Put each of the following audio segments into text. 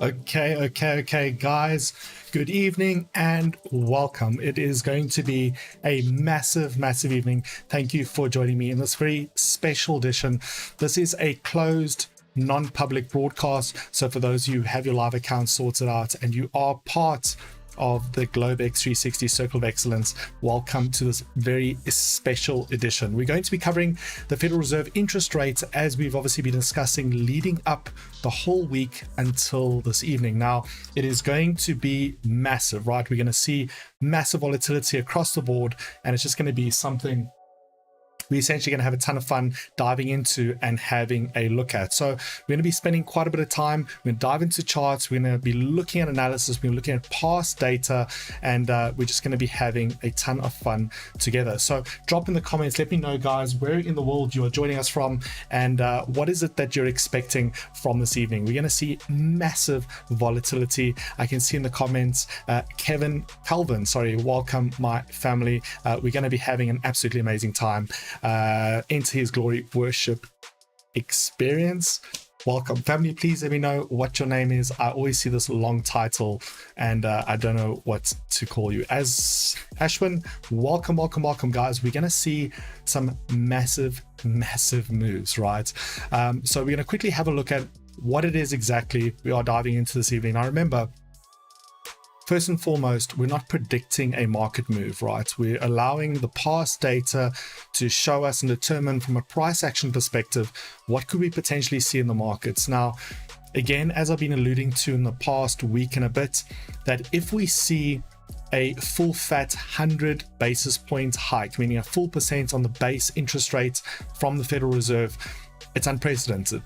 Okay, guys. Good evening and welcome. It is going to be a massive evening. Thank you for joining me in this very special edition. This is a closed, non-public broadcast. So for those of you who have your live account sorted out and you are part of the GlobeX 360 Circle of Excellence, welcome to this very special edition. We're going to be covering the Federal Reserve interest rates, as we've obviously been discussing leading up the whole week until this evening. Now, it is going to be massive, right? We're going to see massive volatility across the board, and it's just going to be something we're essentially going to have a ton of fun diving into and having a look at. So we're going to be spending quite a bit of time. We're going to dive into charts. We're going to be looking at analysis. We're looking at past data, and we're just going to be having a ton of fun together. So drop in the comments. Let me know, guys, where in the world you are joining us from, and what is it that you're expecting from this evening. We're going to see massive volatility. I can see in the comments, Calvin, welcome my family. We're going to be having an absolutely amazing time. Into his glory worship experience. Welcome, family. Please let me know what your name is. I always see this long title and I don't know what to call you. As Ashwin, welcome, guys. We're going to see some massive moves, right? So we're going to quickly have a look at what it is exactly we are diving into this evening. Now, remember, first and foremost, we're not predicting a market move, right? We're allowing the past data to show us and determine from a price action perspective, what could we potentially see in the markets. Now, again, as I've been alluding to in the past week and a bit, that if we see a full fat 100 basis point hike, meaning a full percent on the base interest rate from the Federal Reserve, it's unprecedented.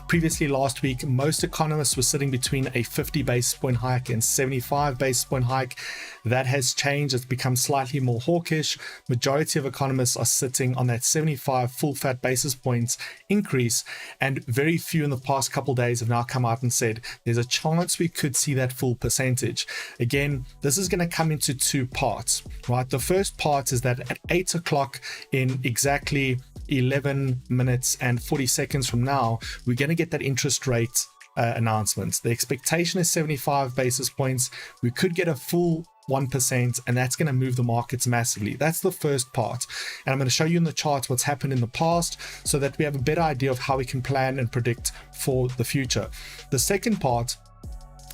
Previously last week, most economists were sitting between a 50 basis point hike and 75 basis point hike. That has changed. It's become slightly more hawkish. Majority of economists are sitting on that 75 full fat basis points increase, and very few in the past couple of days have now come out and said there's a chance we could see that full percentage. Again, this is going to come into two parts, right? The first part is that at 8 o'clock in exactly 11 minutes and 40 seconds from now, we're going to get that interest rate announcement. The expectation is 75 basis points. We could get a full 1%, and that's going to move the markets massively. That's the first part. And I'm going to show you in the charts what's happened in the past so that we have a better idea of how we can plan and predict for the future. The second part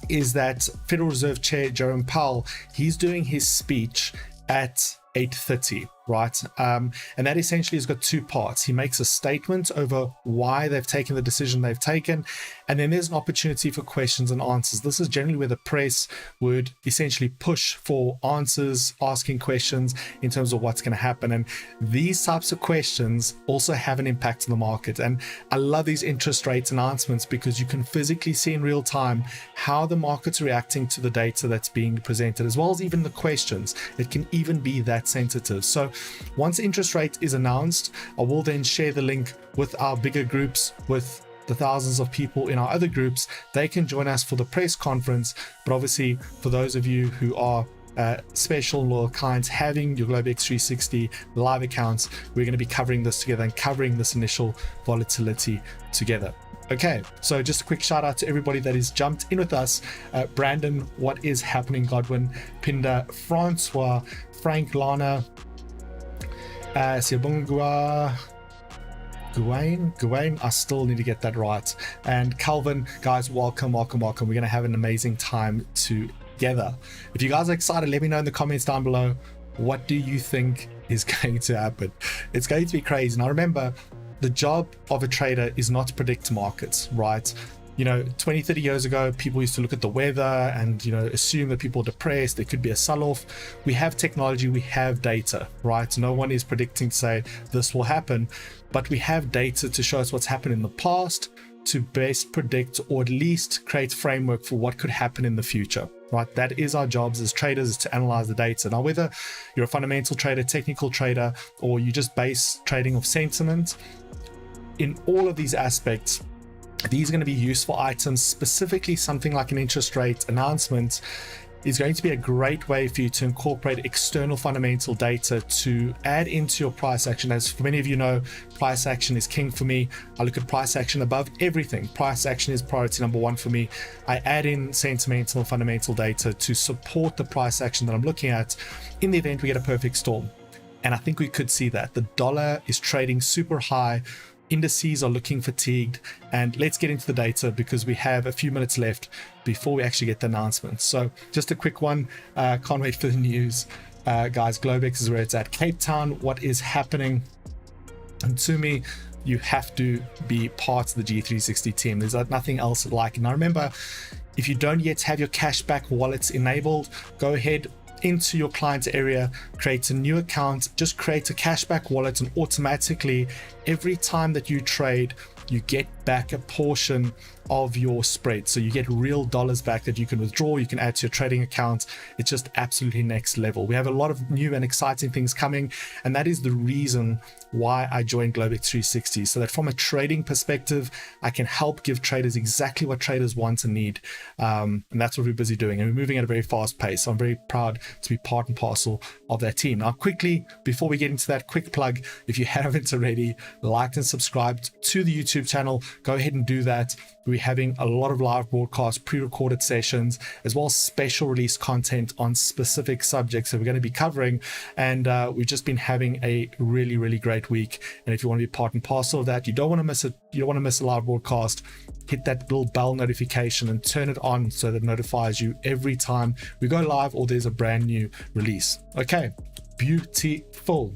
is that Federal Reserve Chair Jerome Powell, he's doing his speech at 8:30, right? And that essentially has got two parts. He makes a statement over why they've taken the decision they've taken, and then there's an opportunity for questions and answers. This is generally where the press would essentially push for answers, asking questions in terms of what's going to happen. And these types of questions also have an impact on the market. And I love these interest rates announcements because you can physically see in real time how the market's reacting to the data that's being presented, as well as even the questions. It can even be that sensitive. So once interest rate is announced, I will then share the link with our bigger groups, with the thousands of people in our other groups. They can join us for the press conference. But obviously, for those of you who are special loyal clients having your GlobeX 360 live accounts, we're going to be covering this together and covering this initial volatility together. Okay, so just a quick shout out to everybody that has jumped in with us. Brandon, what is happening? Godwin, Pinda, Francois, Frank, Lana, Siabungua, Gawain, I still need to get that right. And Calvin, guys, welcome. We're going to have an amazing time together. If you guys are excited, let me know in the comments down below. What do you think is going to happen? It's going to be crazy. Now remember, the job of a trader is not to predict markets, right? 20-30 years ago, people used to look at the weather and assume that people are depressed, there could be a sell-off. We have technology, we have data, right? No one is predicting to say this will happen, but we have data to show us what's happened in the past to best predict, or at least create framework for what could happen in the future, right? That is our jobs as traders, is to analyze the data. Now, whether you're a fundamental trader, technical trader, or you just base trading of sentiment, in all of these aspects, these are going to be useful items. Specifically, something like an interest rate announcement is going to be a great way for you to incorporate external fundamental data to add into your price action. As for many of you know, price action is king for me. I look at price action above everything. Price action is priority number one for me. I add in sentimental and fundamental data to support the price action that I'm looking at in the event we get a perfect storm. And I think we could see that. The dollar is trading super high. Indices are looking fatigued, and let's get into the data because we have a few minutes left before we actually get the announcement. So just a quick one, can't wait for the news. Guys, Globex is where it's at. Cape Town, what is happening? And to me, you have to be part of the G360 team. There's nothing else like it. Now remember, if you don't yet have your cashback wallets enabled, go ahead into your client area, create a new account, just create a cashback wallet, and automatically every time that you trade, you get back a portion of your spread. So you get real dollars back that you can withdraw, you can add to your trading account. It's just absolutely next level. We have a lot of new and exciting things coming, and that is the reason why I joined Globex 360, so that from a trading perspective, I can help give traders exactly what traders want and need. And that's what we're busy doing, and we're moving at a very fast pace. So I'm very proud to be part and parcel of that team. Now quickly, before we get into that, quick plug, if you haven't already liked and subscribed to the YouTube channel, go ahead and do that. We're having a lot of live broadcasts, pre-recorded sessions, as well as special release content on specific subjects that we're going to be covering. And we've just been having a really, really great week. And if you want to be part and parcel of that, you don't want to miss it. You don't want to miss a live broadcast. Hit that little bell notification and turn it on so that it notifies you every time we go live or there's a brand new release. Okay, beautiful.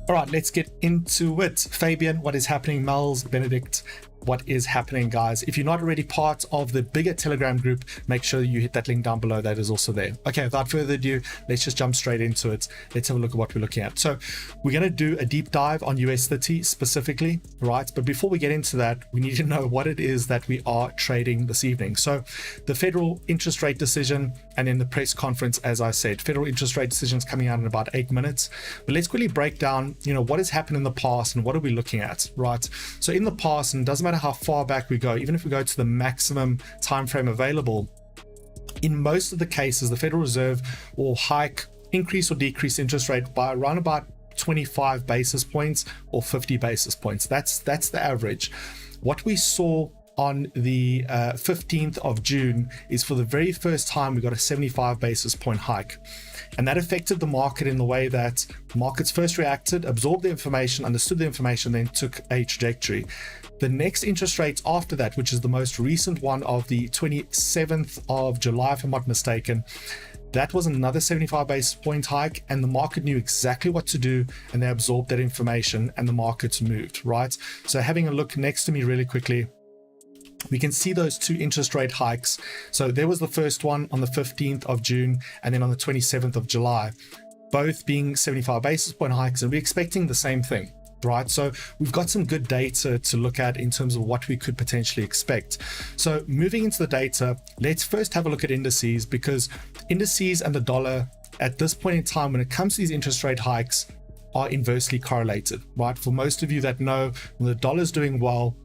All right, let's get into it. Fabian, what is happening? Mel's, Benedict, what is happening, guys? If you're not already part of the bigger Telegram group, make sure you hit that link down below. That is also there. Okay, without further ado, let's just jump straight into it. Let's have a look at what we're looking at. So we're going to do a deep dive on US 30 specifically, right? But before we get into that, we need to know what it is that we are trading this evening. So the federal interest rate decision, and then the press conference, as I said, federal interest rate decision is coming out in about 8 minutes. But let's quickly break down, what has happened in the past and what are we looking at, right? So in the past, and it doesn't matter how far back we go, even if we go to the maximum time frame available, in most of the cases, the Federal Reserve will increase or decrease interest rate by around about 25 basis points or 50 basis points. That's the average. What we saw on the 15th of June is for the very first time we got a 75 basis point hike, and that affected the market in the way that markets first reacted, absorbed the information, understood the information, then took a trajectory. The next interest rates after that, which is the most recent one of the 27th of July, if I'm not mistaken, that was another 75 basis point hike, and the market knew exactly what to do, and they absorbed that information and the markets moved, right? So having a look next to me really quickly, we can see those two interest rate hikes. So there was the first one on the 15th of June and then on the 27th of July, both being 75 basis point hikes, and we're expecting the same thing, right? So we've got some good data to look at in terms of what we could potentially expect. So moving into the data, let's first have a look at indices, because indices and the dollar at this point in time, when it comes to these interest rate hikes, are inversely correlated, right? For most of you that know, when the dollar is doing well,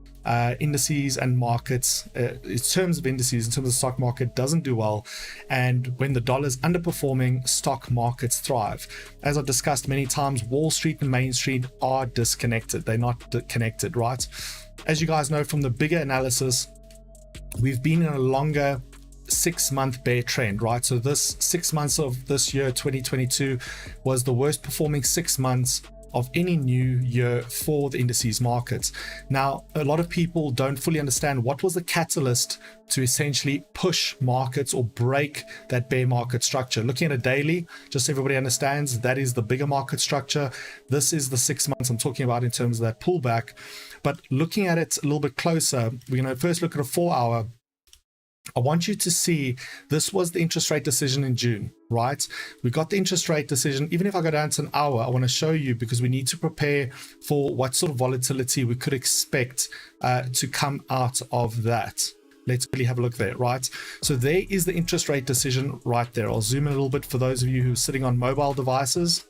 indices and markets, in terms of indices, in terms of the stock market, doesn't do well, and when the dollar is underperforming, stock markets thrive. As I've discussed many times, Wall Street and Main Street are disconnected. They're not connected, right? As you guys know from the bigger analysis, we've been in a longer 6-month bear trend, right? So this 6 months of this year, 2022, was the worst performing 6 months of any new year for the indices markets. Now, a lot of people don't fully understand what was the catalyst to essentially push markets or break that bear market structure. Looking at a daily, just so everybody understands, that is the bigger market structure. This is the 6 months I'm talking about in terms of that pullback. But looking at it a little bit closer, we're going to first look at a 4-hour. I want you to see this was the interest rate decision in June, right? We got the interest rate decision. Even if I go down to an hour, I want to show you, because we need to prepare for what sort of volatility we could expect to come out of that. Let's really have a look there, right? So there is the interest rate decision right there. I'll zoom in a little bit for those of you who are sitting on mobile devices.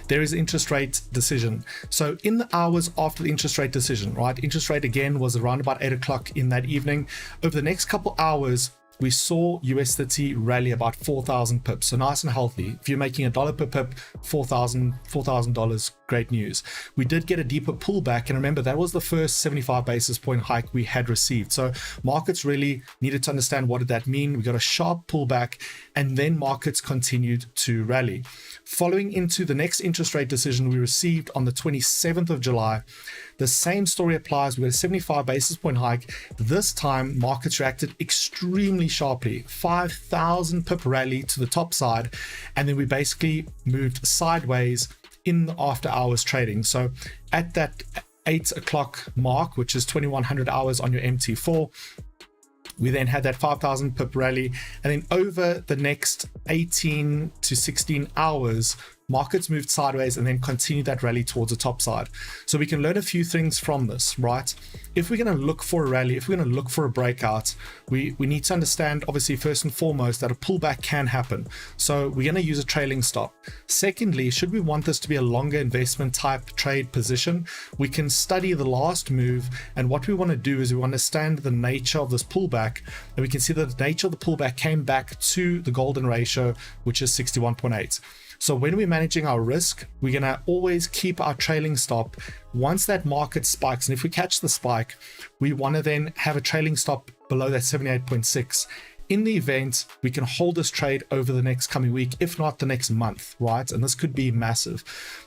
There is interest rate decision. So in the hours after the interest rate decision, right, interest rate again was around about 8 o'clock in that evening. Over the next couple hours, we saw USDT rally about 4,000 pips. So nice and healthy. If you're making $1 per pip, $4,000, great news. We did get a deeper pullback, and remember that was the first 75 basis point hike we had received. So markets really needed to understand what did that mean. We got a sharp pullback, and then markets continued to rally. Following into the next interest rate decision we received on the 27th of July, the same story applies. We had a 75 basis point hike. This time markets reacted extremely sharply, 5,000 pip rally to the top side, and then we basically moved sideways in the after hours trading. So at that 8 o'clock mark, which is 2100 hours on your MT4, we then had that 5,000 pip rally, and then over the next 18 to 16 hours, markets moved sideways and then continued that rally towards the top side. So we can learn a few things from this, right? If we're going to look for a rally, if we're going to look for a breakout, we need to understand, obviously, first and foremost, that a pullback can happen. So we're going to use a trailing stop. Secondly, should we want this to be a longer investment type trade position, we can study the last move, and what we want to do is we understand the nature of this pullback, and we can see that the nature of the pullback came back to the golden ratio, which is 61.8. So when we're managing our risk, we're going to always keep our trailing stop. Once that market spikes, and if we catch the spike, we want to then have a trailing stop below that 78.6. In the event, we can hold this trade over the next coming week, if not the next month, right? And this could be massive.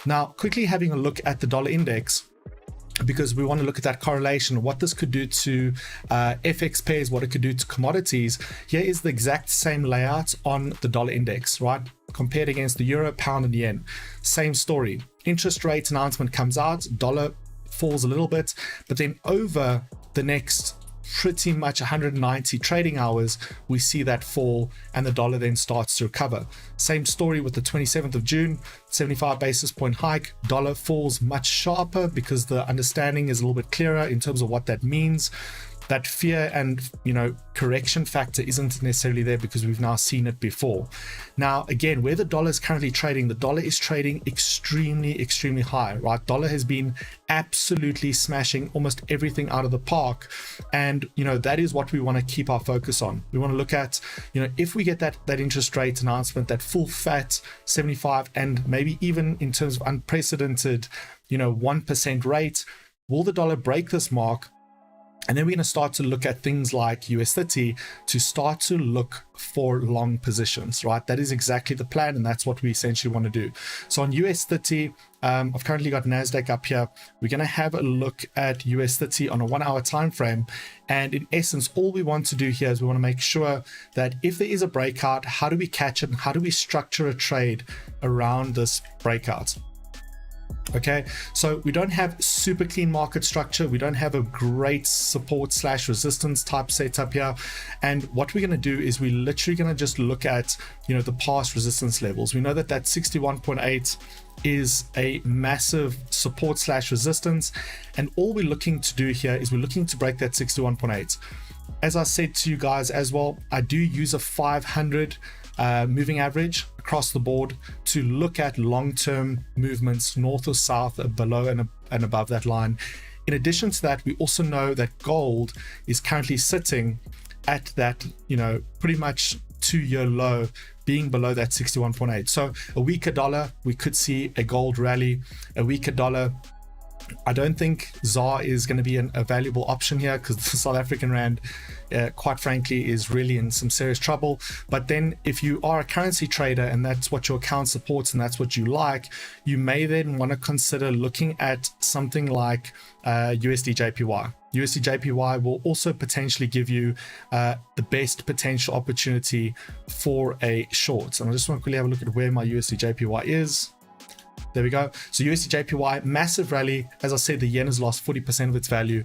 Now, quickly having a look at the dollar index, because we want to look at that correlation, what this could do to FX pairs, what it could do to commodities. Here is the exact same layout on the dollar index, right? Compared against the euro, pound, and yen. Same story. Interest rate announcement comes out, dollar falls a little bit, but then over the next pretty much 190 trading hours, we see that fall and the dollar then starts to recover. Same story with the 27th of June, 75 basis point hike, dollar falls much sharper because the understanding is a little bit clearer in terms of what that means. That fear and correction factor isn't necessarily there because we've now seen it before. Now again, where the dollar is currently trading, the dollar is trading extremely high, right? Dollar has been absolutely smashing almost everything out of the park, and that is what we want to keep our focus on. We want to look at if we get that interest rate announcement, that full fat 75, and maybe even in terms of unprecedented 1% rate, will the dollar break this mark? And then we're going to start to look at things like USDT to start to look for long positions, right? That is exactly the plan, and that's what we essentially want to do. So on USDT, I've currently got NASDAQ up here. We're going to have a look at USDT on a 1 hour time frame. And in essence, all we want to do here is we want to make sure that if there is a breakout, how do we catch it and how do we structure a trade around this breakout? Okay, so we don't have super clean market structure. We don't have a great support / resistance type setup here. And what we're going to do is we're literally going to just look at, the past resistance levels. We know that 61.8 is a massive support / resistance. And all we're looking to do here is we're looking to break that 61.8. As I said to you guys as well, I do use a 500 moving average across the board to look at long-term movements north or south, below and above that line. In addition to that, we also know that gold is currently sitting at that pretty much 2-year low, being below that 61.8. So a weaker dollar, we could see a gold rally. A weaker dollar, I don't think ZAR is going to be a valuable option here because the South African rand, quite frankly, is really in some serious trouble. But then if you are a currency trader and that's what your account supports and that's what you like, you may then want to consider looking at something like USD JPY. USD JPY will also potentially give you the best potential opportunity for a short. And I just want to quickly have a look at where my USD JPY is. There we go. So USD JPY, massive rally. As I said, the yen has lost 40% of its value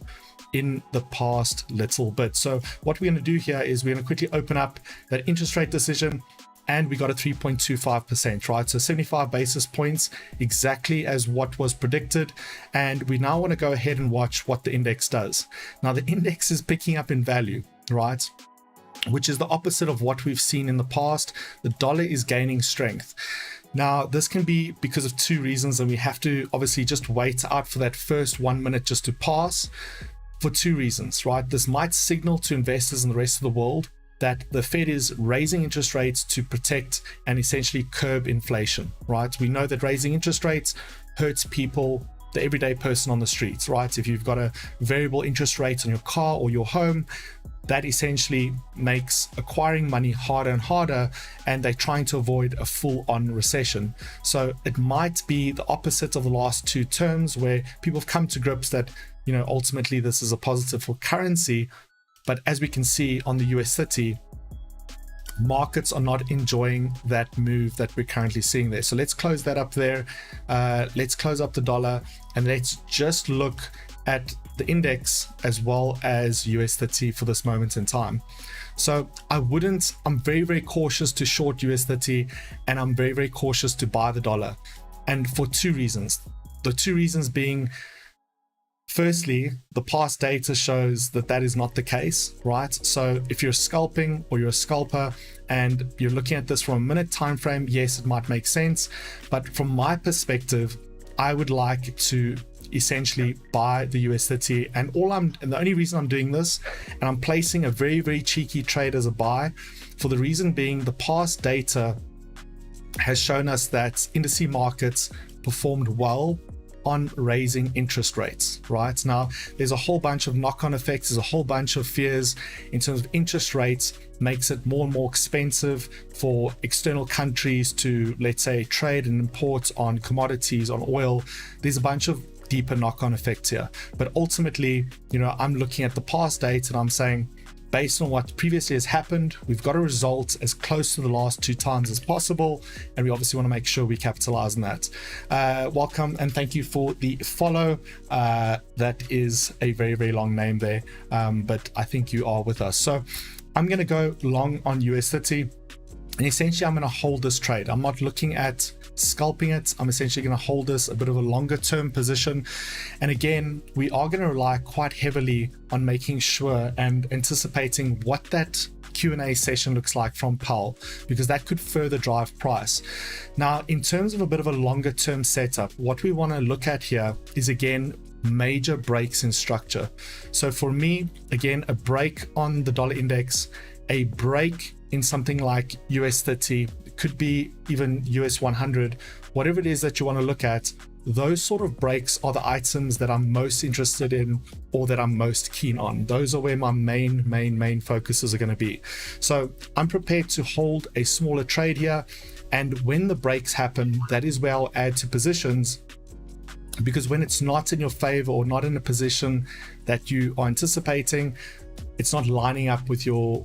in the past little bit. So what we're going to do here is we're going to quickly open up that interest rate decision, and we got a 3.25%, right? So 75 basis points, exactly as what was predicted. And we now want to go ahead and watch what the index does. Now the index is picking up in value, right? Which is the opposite of what we've seen in the past. The dollar is gaining strength. Now, this can be because of two reasons, and we have to obviously just wait out for that first 1 minute just to pass for two reasons, right? This might signal to investors in the rest of the world that the Fed is raising interest rates to protect and essentially curb inflation, right? We know that raising interest rates hurts people, the everyday person on the streets, right? If you've got a variable interest rate on your car or your home, that essentially makes acquiring money harder and harder, and they're trying to avoid a full-on recession. So it might be the opposite of the last two terms, where people have come to grips that, ultimately this is a positive for currency. But as we can see on the US 30, markets are not enjoying that move that we're currently seeing there. So let's close that up there. Let's close up the dollar, and let's just look at the index as well as US 30 for this moment in time. So I'm very, very cautious to short US 30, and I'm very, very cautious to buy the dollar. And for two reasons. The two reasons being, firstly, the past data shows that that is not the case, right? So if you're scalping or you're a scalper and you're looking at this from a minute time frame, yes, it might make sense. But from my perspective, I would like to essentially buy the US 30, and the only reason I'm doing this, and I'm placing a very, very cheeky trade as a buy, for the reason being the past data has shown us that indice markets performed well on raising interest rates. Right now, there's a whole bunch of knock-on effects, there's a whole bunch of fears in terms of interest rates makes it more and more expensive for external countries to, let's say, trade and import on commodities, on oil. There's a bunch of deeper knock-on effects here, but ultimately, I'm looking at the past data and I'm saying, based on what previously has happened, we've got a result as close to the last two times as possible, and we obviously want to make sure we capitalize on that. Welcome and thank you for the follow. That is a very, very long name there, but I think you are with us. So I'm going to go long on US 30, and essentially I'm going to hold this trade. I'm not looking at scalping it. I'm essentially going to hold this a bit of a longer term position. And again, we are going to rely quite heavily on making sure and anticipating what that Q&A session looks like from Powell, because that could further drive price. Now, in terms of a bit of a longer term setup, what we want to look at here is, again, major breaks in structure. So for me, again, a break on the dollar index, a break in something like US 30, could be even US 100, whatever it is that you want to look at, those sort of breaks are the items that I'm most interested in or that I'm most keen on. Those are where my main focuses are going to be. So I'm prepared to hold a smaller trade here, and when the breaks happen, that is where I'll add to positions, because when it's not in your favor or not in a position that you are anticipating, it's not lining up with your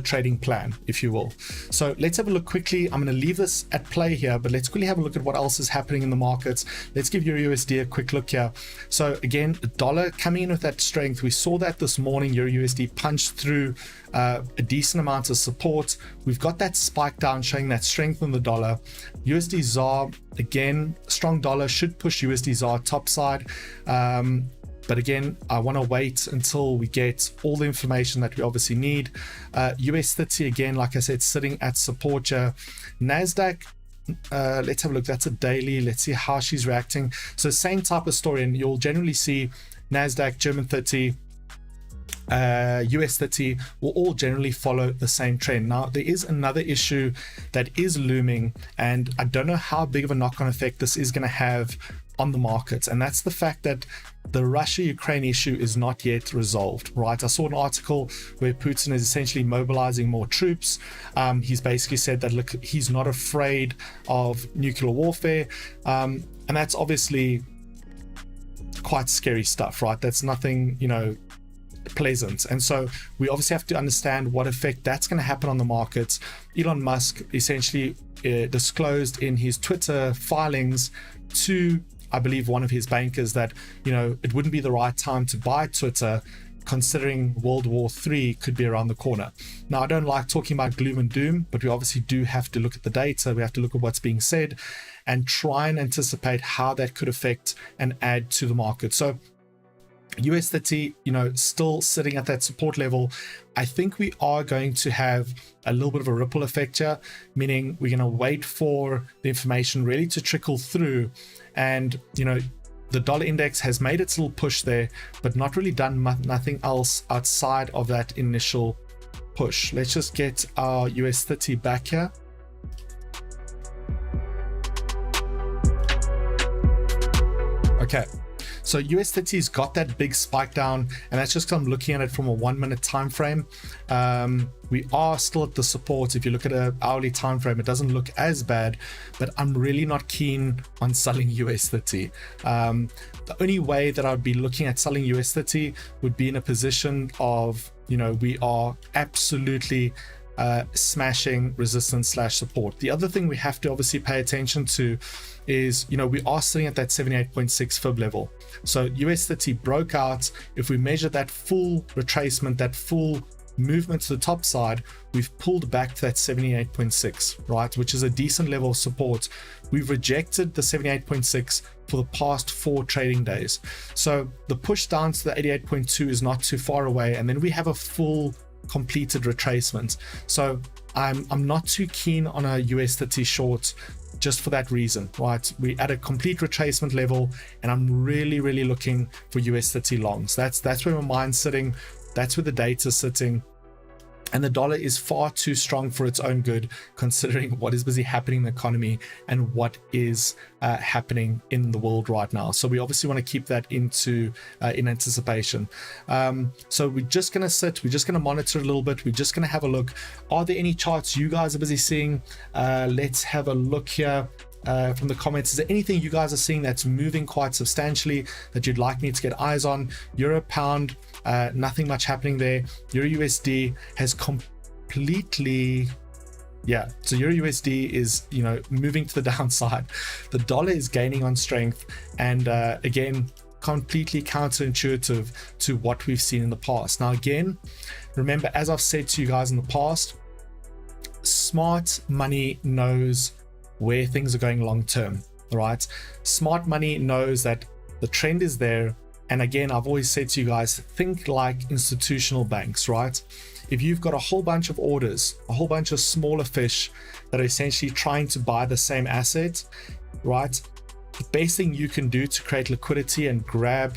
trading plan, if you will. So let's have a look quickly. I'm going to leave this at play here, but let's quickly have a look at what else is happening in the markets. Let's give Euro USD a quick look here. So again, the dollar coming in with that strength. We saw that this morning. Euro USD punched through a decent amount of support. We've got that spike down showing that strength in the dollar. USD ZAR, again, strong dollar should push USD ZAR topside. But again, I want to wait until we get all the information that we obviously need. US 30, again, like I said, sitting at support here. NASDAQ, let's have a look. That's a daily. Let's see how she's reacting. So same type of story, and you'll generally see NASDAQ, German 30, US 30 will all generally follow the same trend. Now, there is another issue that is looming, and I don't know how big of a knock-on effect this is going to have on the markets, and that's the fact that the Russia-Ukraine issue is not yet resolved, right? I saw an article where Putin is essentially mobilizing more troops. He's basically said that, look, he's not afraid of nuclear warfare, and that's obviously quite scary stuff, right? That's nothing, pleasant. And so we obviously have to understand what effect that's going to happen on the markets. Elon Musk essentially disclosed in his Twitter filings to, I believe, one of his bankers that, it wouldn't be the right time to buy Twitter, considering World War III could be around the corner. Now, I don't like talking about gloom and doom, but we obviously do have to look at the data. We have to look at what's being said and try and anticipate how that could affect and add to the market. So US 30, still sitting at that support level. I think we are going to have a little bit of a ripple effect here, meaning we're going to wait for the information really to trickle through. And, the dollar index has made its little push there, but not really done nothing else outside of that initial push. Let's just get our US30 back here. Okay, so US30's got that big spike down, and that's just because I'm looking at it from a 1 minute time frame. We are still at the support. If you look at an hourly time frame, it doesn't look as bad, but I'm really not keen on selling US30. The only way that I'd be looking at selling US30 would be in a position of, you know, we are absolutely smashing resistance / support. The other thing we have to obviously pay attention to is, you know, we are sitting at that 78.6 fib level. So US30 broke out. If we measure that full retracement, that full movement to the top side, we've pulled back to that 78.6, right, which is a decent level of support. We've rejected the 78.6 for the past 4 trading days. So the push down to the 88.2 is not too far away, and then we have a full completed retracement. So I'm not too keen on a US30 short just for that reason, right? We at a complete retracement level, and I'm really looking for US30 longs. That's where my mind's sitting. That's where the data's sitting. And the dollar is far too strong for its own good, considering what is busy happening in the economy and what is happening in the world right now. So we obviously want to keep that in anticipation. So we're just going to sit, we're just going to monitor a little bit. We're just going to have a look. Are there any charts you guys are busy seeing? Let's have a look here. From the comments, is there anything you guys are seeing that's moving quite substantially that you'd like me to get eyes on? Euro pound, nothing much happening there. Euro USD has completely, so Euro USD is, you know, moving to the downside. The dollar is gaining on strength, and again, completely counterintuitive to what we've seen in the past. Now again, remember, as I've said to you guys in the past, smart money knows where things are going long term, right? Smart money knows that the trend is there. And again, I've always said to you guys, think like institutional banks, right? If you've got a whole bunch of orders, a whole bunch of smaller fish that are essentially trying to buy the same asset, right? The best thing you can do to create liquidity and grab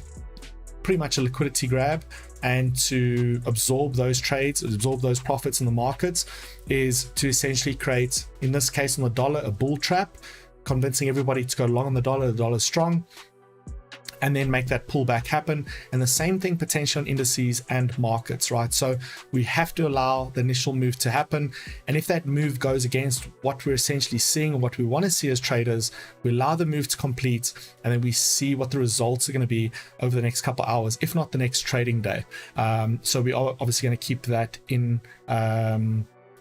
pretty much a liquidity grab and to absorb those trades, absorb those profits in the markets, is to essentially create, in this case on the dollar, a bull trap, convincing everybody to go long on the dollar's strong, and then make that pullback happen. And the same thing potentially on indices and markets, right? So we have to allow the initial move to happen. And if that move goes against what we're essentially seeing or what we want to see as traders, we allow the move to complete, and then we see what the results are going to be over the next couple of hours, if not the next trading day. So we are obviously going to keep that in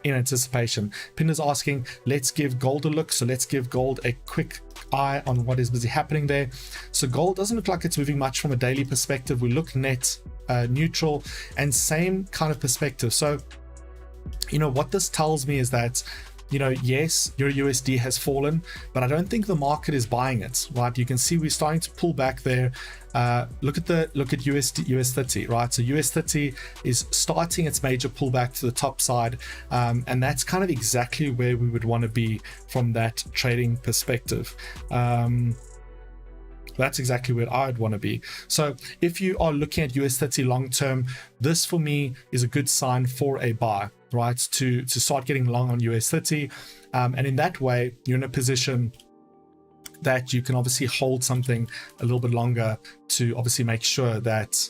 anticipation. Pinder's asking, let's give gold a look. So let's give gold a quick eye on what is busy happening there. So gold doesn't look like it's moving much from a daily perspective. We look net neutral, and same kind of perspective. So, you know, what this tells me is that, you know, yes, Euro USD has fallen, but I don't think the market is buying it, right? You can see we're starting to pull back there. Look at US30, right? So US30 is starting its major pullback to the top side, and that's kind of exactly where we would want to be from that trading perspective. That's exactly where I'd want to be. So if you are looking at US30 long term, this for me is a good sign for a buy, right? To start getting long on US30, and in that way you're in a position that you can obviously hold something a little bit longer to obviously make sure that,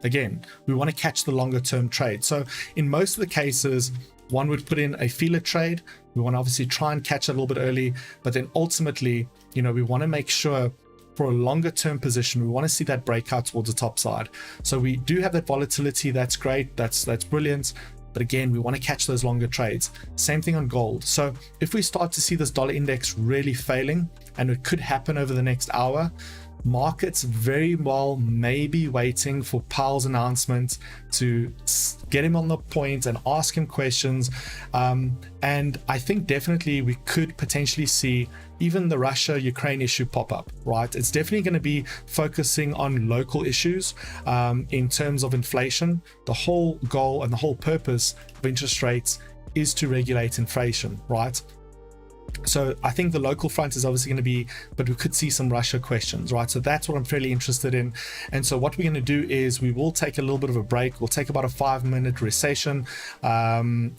again, we want to catch the longer term trade. So in most of the cases, one would put in a feeler trade. We want to obviously try and catch it a little bit early, but then ultimately, you know, we want to make sure for a longer term position, we want to see that breakout towards the top side. So we do have that volatility. That's great. That's brilliant. But again, we want to catch those longer trades. Same thing on gold. So if we start to see this dollar index really failing, and it could happen over the next hour, markets very well may be waiting for Powell's announcement to get him on the point and ask him questions. And I think definitely we could potentially see even the Russia-Ukraine issue pop up, right? It's definitely going to be focusing on local issues in terms of inflation. The whole goal and the whole purpose of interest rates is to regulate inflation, right? So I think the local front is obviously going to be, but we could see some Russia questions, right? So that's what I'm fairly interested in. And so what we're going to do is we will take a little bit of a break. We'll take about a 5-minute recession,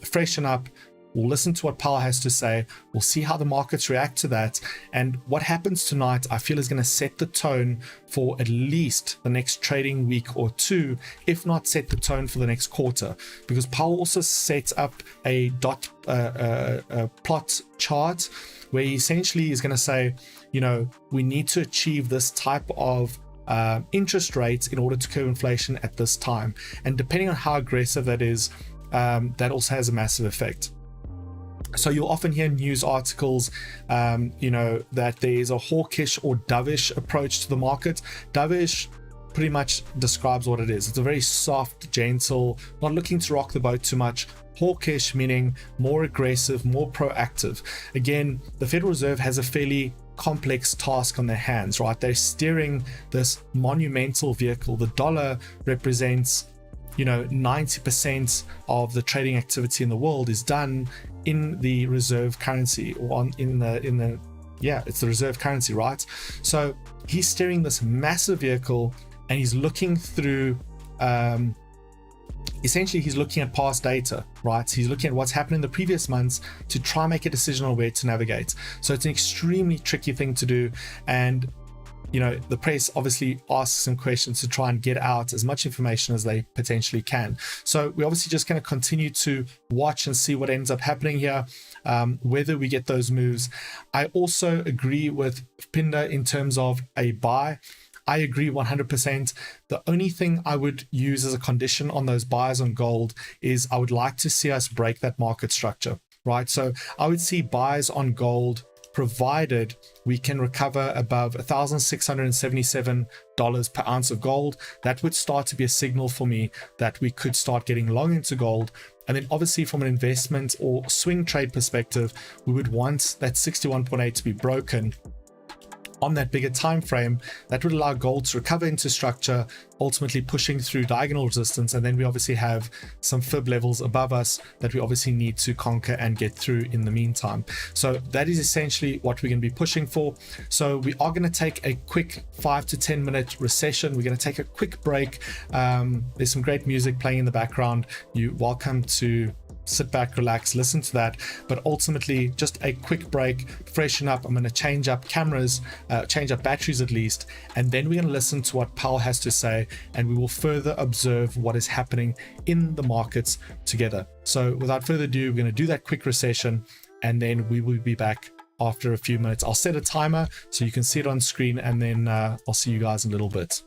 freshen up. We'll listen to what Powell has to say. We'll see how the markets react to that. And what happens tonight, I feel, is going to set the tone for at least the next trading week or two, if not set the tone for the next quarter. Because Powell also sets up a plot chart where he essentially is going to say, you know, we need to achieve this type of interest rates in order to curb inflation at this time. And depending on how aggressive that is, that also has a massive effect. So you'll often hear news articles, you know, that there is a hawkish or dovish approach to the market. Dovish pretty much describes what it is. It's a very soft, gentle, not looking to rock the boat too much. Hawkish meaning more aggressive, more proactive. Again, the Federal Reserve has a fairly complex task on their hands, right? They're steering this monumental vehicle. The dollar represents, you know, 90% of the trading activity in the world is done in the reserve currency, or it's the reserve currency, right? So he's steering this massive vehicle, and he's looking through, essentially he's looking at past data, right? He's looking at what's happened in the previous months to try and make a decision on where to navigate. So it's an extremely tricky thing to do. And you know, the press obviously asks some questions to try and get out as much information as they potentially can. So we're obviously just going to continue to watch and see what ends up happening here, whether we get those moves. I also agree with Pinder in terms of a buy. I agree 100%. The only thing I would use as a condition on those buys on gold is I would like to see us break that market structure, right? So I would see buys on gold provided we can recover above $1,677 per ounce of gold. That would start to be a signal for me that we could start getting long into gold. And then obviously from an investment or swing trade perspective, we would want that 61.8 to be broken on that bigger time frame. That would allow gold to recover into structure, ultimately pushing through diagonal resistance. And then we obviously have some fib levels above us that we obviously need to conquer and get through in the meantime. So that is essentially what we're going to be pushing for. So we are going to take a quick 5 to 10 minute recession. We're going to take a quick break. There's some great music playing in the background. You're welcome to sit back, relax, listen to that. But ultimately, just a quick break, freshen up. I'm going to change up cameras, change up batteries at least, and then we're going to listen to what Powell has to say, and we will further observe what is happening in the markets together. So without further ado, we're going to do that quick recession, and then we will be back after a few minutes. I'll set a timer so you can see it on screen, and then I'll see you guys in a little bit.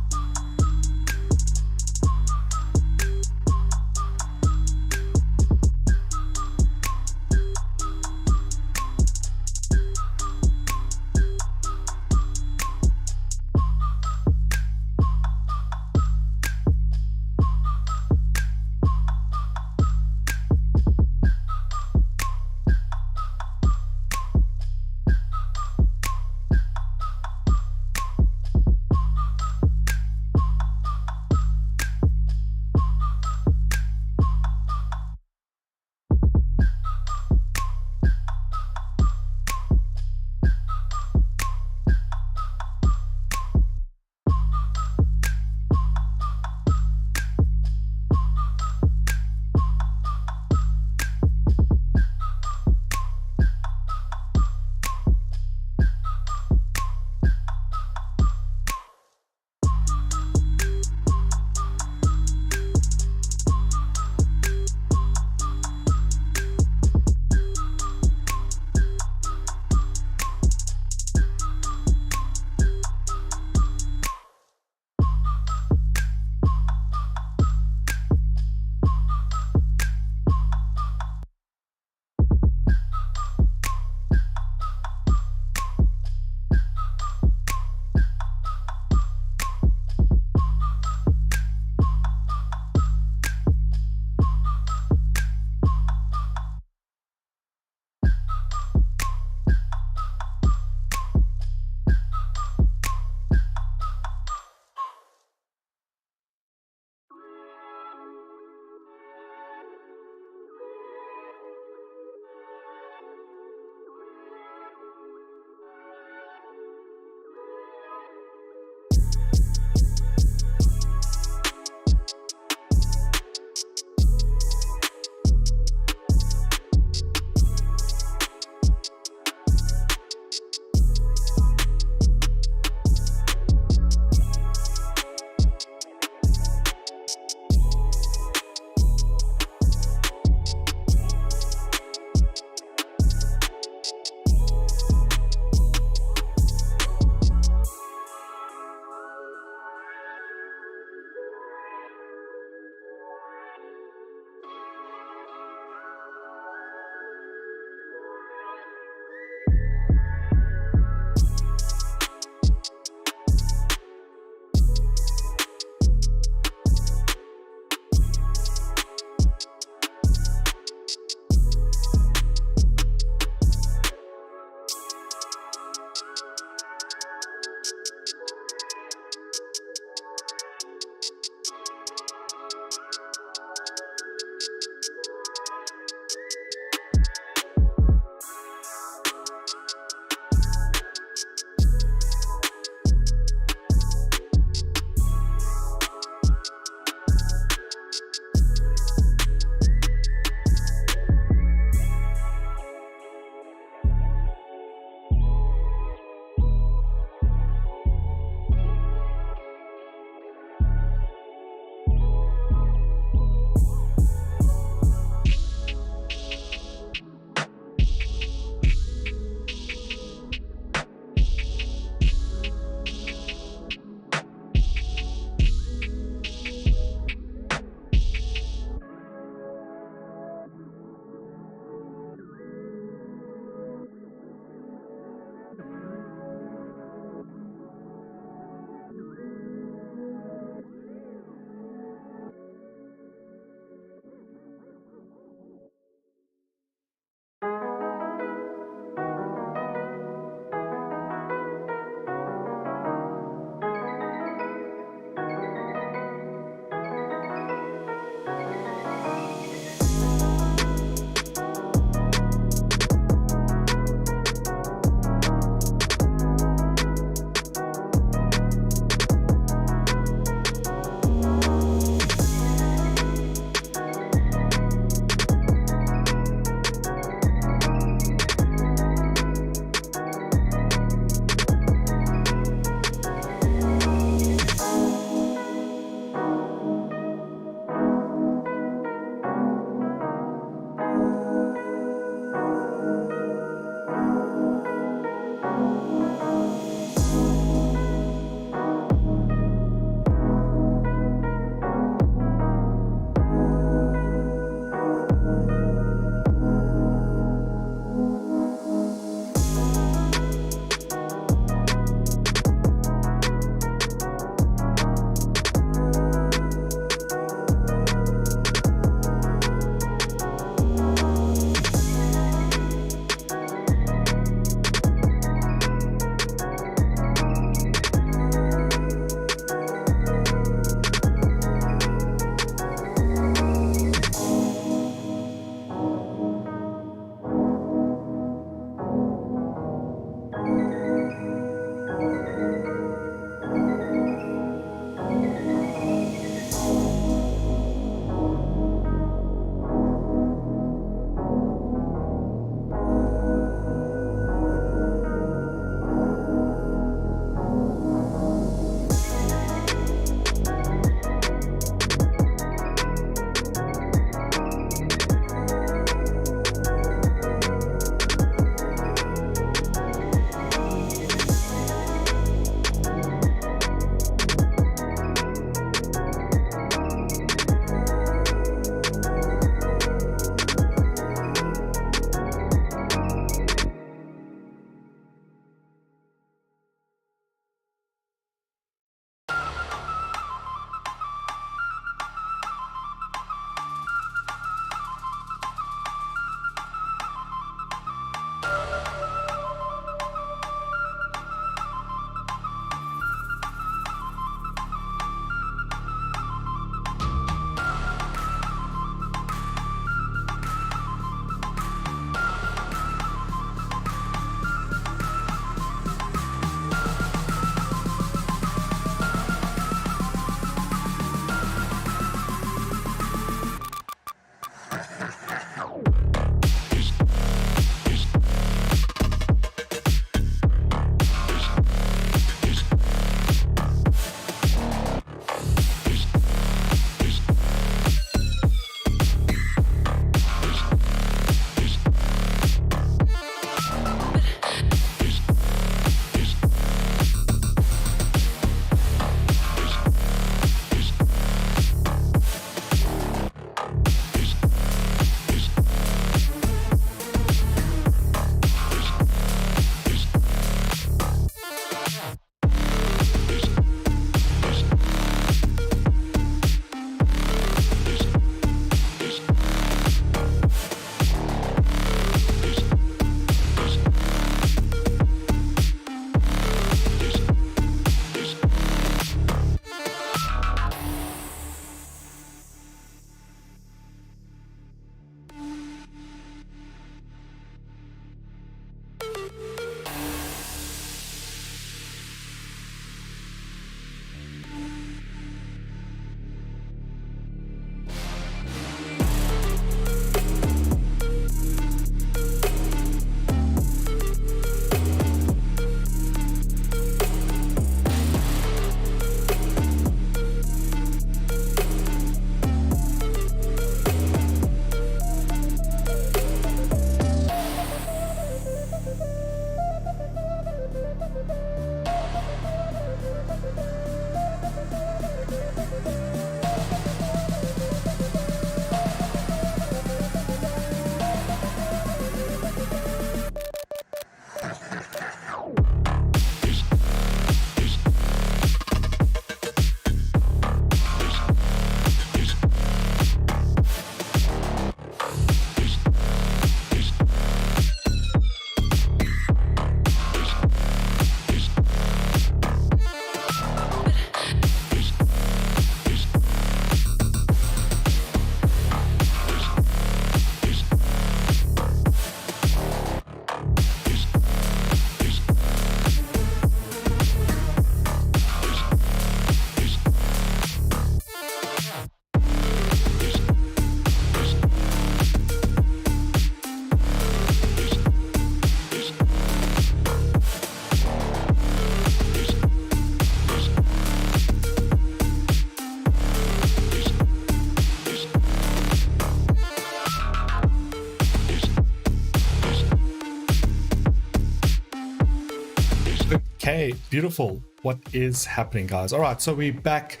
Okay, beautiful. What is happening, guys? All right, so we're back.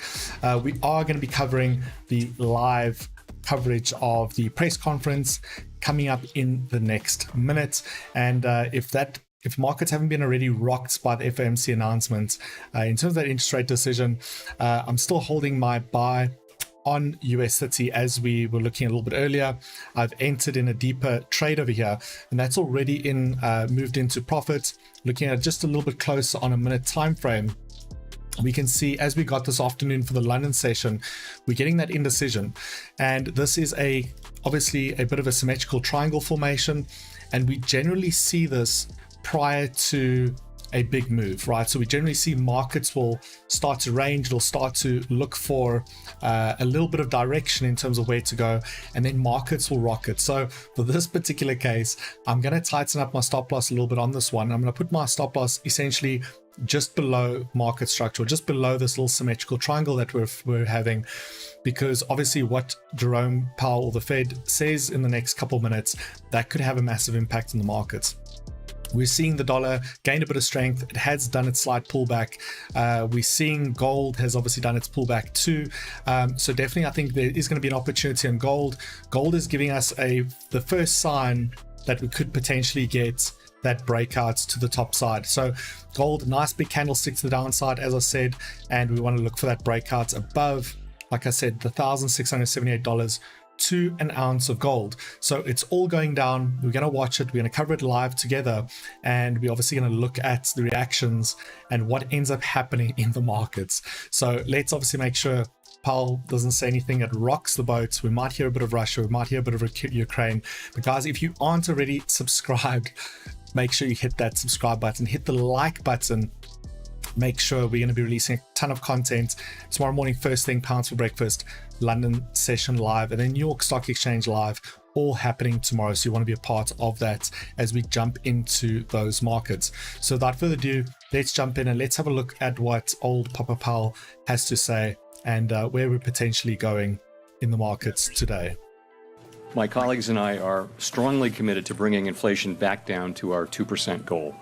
We are going to be covering the live coverage of the press conference coming up in the next minute. And if markets haven't been already rocked by the FOMC announcements, in terms of that interest rate decision, I'm still holding my buy on USD as we were looking a little bit earlier. I've entered in a deeper trade over here, and that's already moved into profit. Looking at just a little bit closer on a minute time frame, we can see as we got this afternoon for the London session, we're getting that indecision, and this is obviously a bit of a symmetrical triangle formation, and we generally see this prior to a big move, right? So we generally see markets will start to range, it'll start to look for a little bit of direction in terms of where to go, and then markets will rocket. So for this particular case, I'm going to tighten up my stop loss a little bit on this one. I'm going to put my stop loss essentially just below market structure, just below this little symmetrical triangle that we're having, because obviously what Jerome Powell or the Fed says in the next couple of minutes, that could have a massive impact on the markets. We're seeing the dollar gain a bit of strength. It has done its slight pullback. We're seeing gold has obviously done its pullback too. So definitely I think there is going to be an opportunity in gold. Gold is giving us the first sign that we could potentially get that breakout to the top side. So gold, nice big candlestick to the downside, as I said, and we want to look for that breakout above, like I said, the $1,678 to an ounce of gold. So it's all going down. We're going to watch it. We're going to cover it live together, and we're obviously going to look at the reactions and what ends up happening in the markets. So let's obviously make sure Powell doesn't say anything that rocks the boat. We might hear a bit of Russia, we might hear a bit of Ukraine. But guys, if you aren't already subscribed, make sure you hit that subscribe button, hit the like button. Make sure we're going to be releasing a ton of content tomorrow morning. First thing, pounds for breakfast, London session live, and then New York Stock Exchange live, all happening tomorrow. So you want to be a part of that as we jump into those markets. So without further ado, let's jump in and let's have a look at what old Papa Powell has to say and where we're potentially going in the markets today. My colleagues and I are strongly committed to bringing inflation back down to our 2% goal.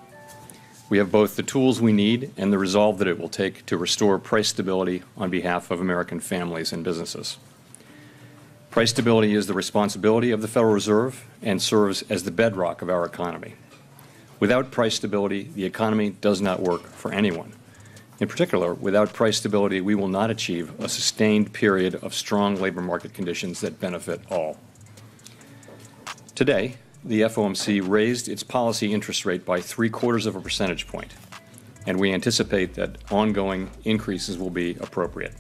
We have both the tools we need and the resolve that it will take to restore price stability on behalf of American families and businesses. Price stability is the responsibility of the Federal Reserve and serves as the bedrock of our economy. Without price stability, the economy does not work for anyone. In particular, without price stability, we will not achieve a sustained period of strong labor market conditions that benefit all. Today, the FOMC raised its policy interest rate by 0.75 percentage point, and we anticipate that ongoing increases will be appropriate.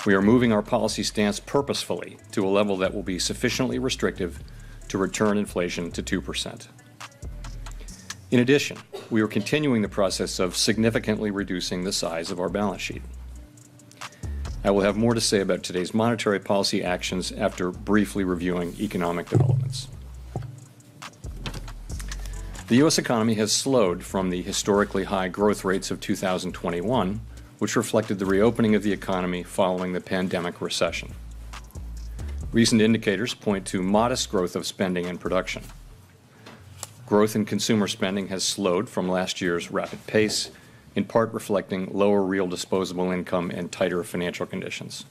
We are moving our policy stance purposefully to a level that will be sufficiently restrictive to return inflation to 2%. In addition, we are continuing the process of significantly reducing the size of our balance sheet. I will have more to say about today's monetary policy actions after briefly reviewing economic developments. The U.S. economy has slowed from the historically high growth rates of 2021, which reflected the reopening of the economy following the pandemic recession. Recent indicators point to modest growth of spending and production. Growth in consumer spending has slowed from last year's rapid pace, in part reflecting lower real disposable income and tighter financial conditions.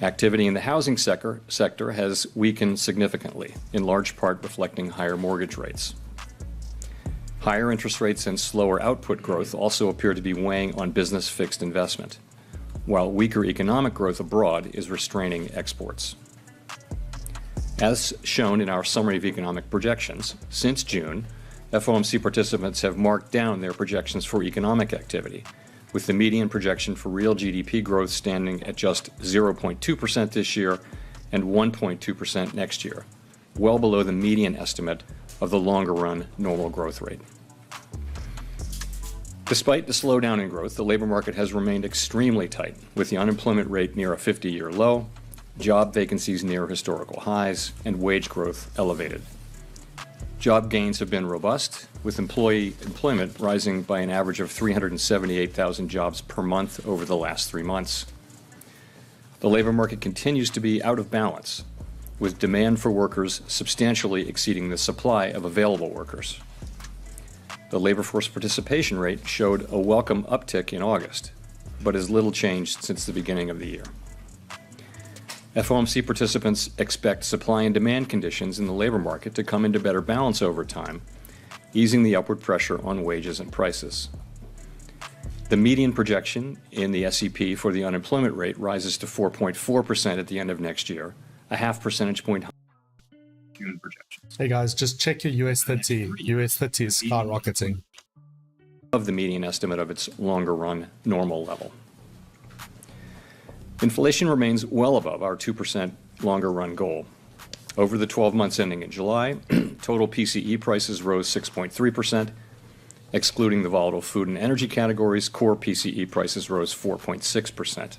Activity in the housing sector has weakened significantly, in large part reflecting higher mortgage rates. Higher interest rates and slower output growth also appear to be weighing on business fixed investment, while weaker economic growth abroad is restraining exports. As shown in our summary of economic projections, since June, FOMC participants have marked down their projections for economic activity, with the median projection for real GDP growth standing at just 0.2% this year and 1.2% next year, well below the median estimate of the longer-run normal growth rate. Despite the slowdown in growth, the labor market has remained extremely tight, with the unemployment rate near a 50-year low, job vacancies near historical highs, and wage growth elevated. Job gains have been robust, with employment rising by an average of 378,000 jobs per month over the last 3 months. The labor market continues to be out of balance, with demand for workers substantially exceeding the supply of available workers. The labor force participation rate showed a welcome uptick in August, but has little changed since the beginning of the year. FOMC participants expect supply and demand conditions in the labor market to come into better balance over time, easing the upward pressure on wages and prices. The median projection in the SEP for the unemployment rate rises to 4.4% at the end of next year, a half percentage point higher than June projections. Hey guys, just check your US 30. US 30 is skyrocketing. Of the median estimate of its longer run normal level. Inflation remains well above our 2% longer run goal. Over the 12 months ending in July, total PCE prices rose 6.3%. Excluding the volatile food and energy categories, core PCE prices rose 4.6%.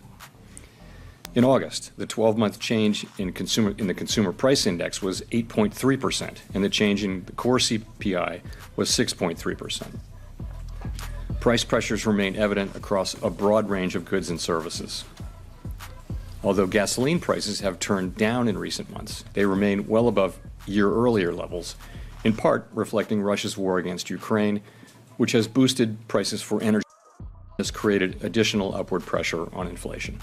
In August, the 12-month change in the consumer price index was 8.3%, and the change in the core CPI was 6.3%. Price pressures remain evident across a broad range of goods and services. Although gasoline prices have turned down in recent months, they remain well above year-earlier levels, in part reflecting Russia's war against Ukraine, which has boosted prices for energy and has created additional upward pressure on inflation.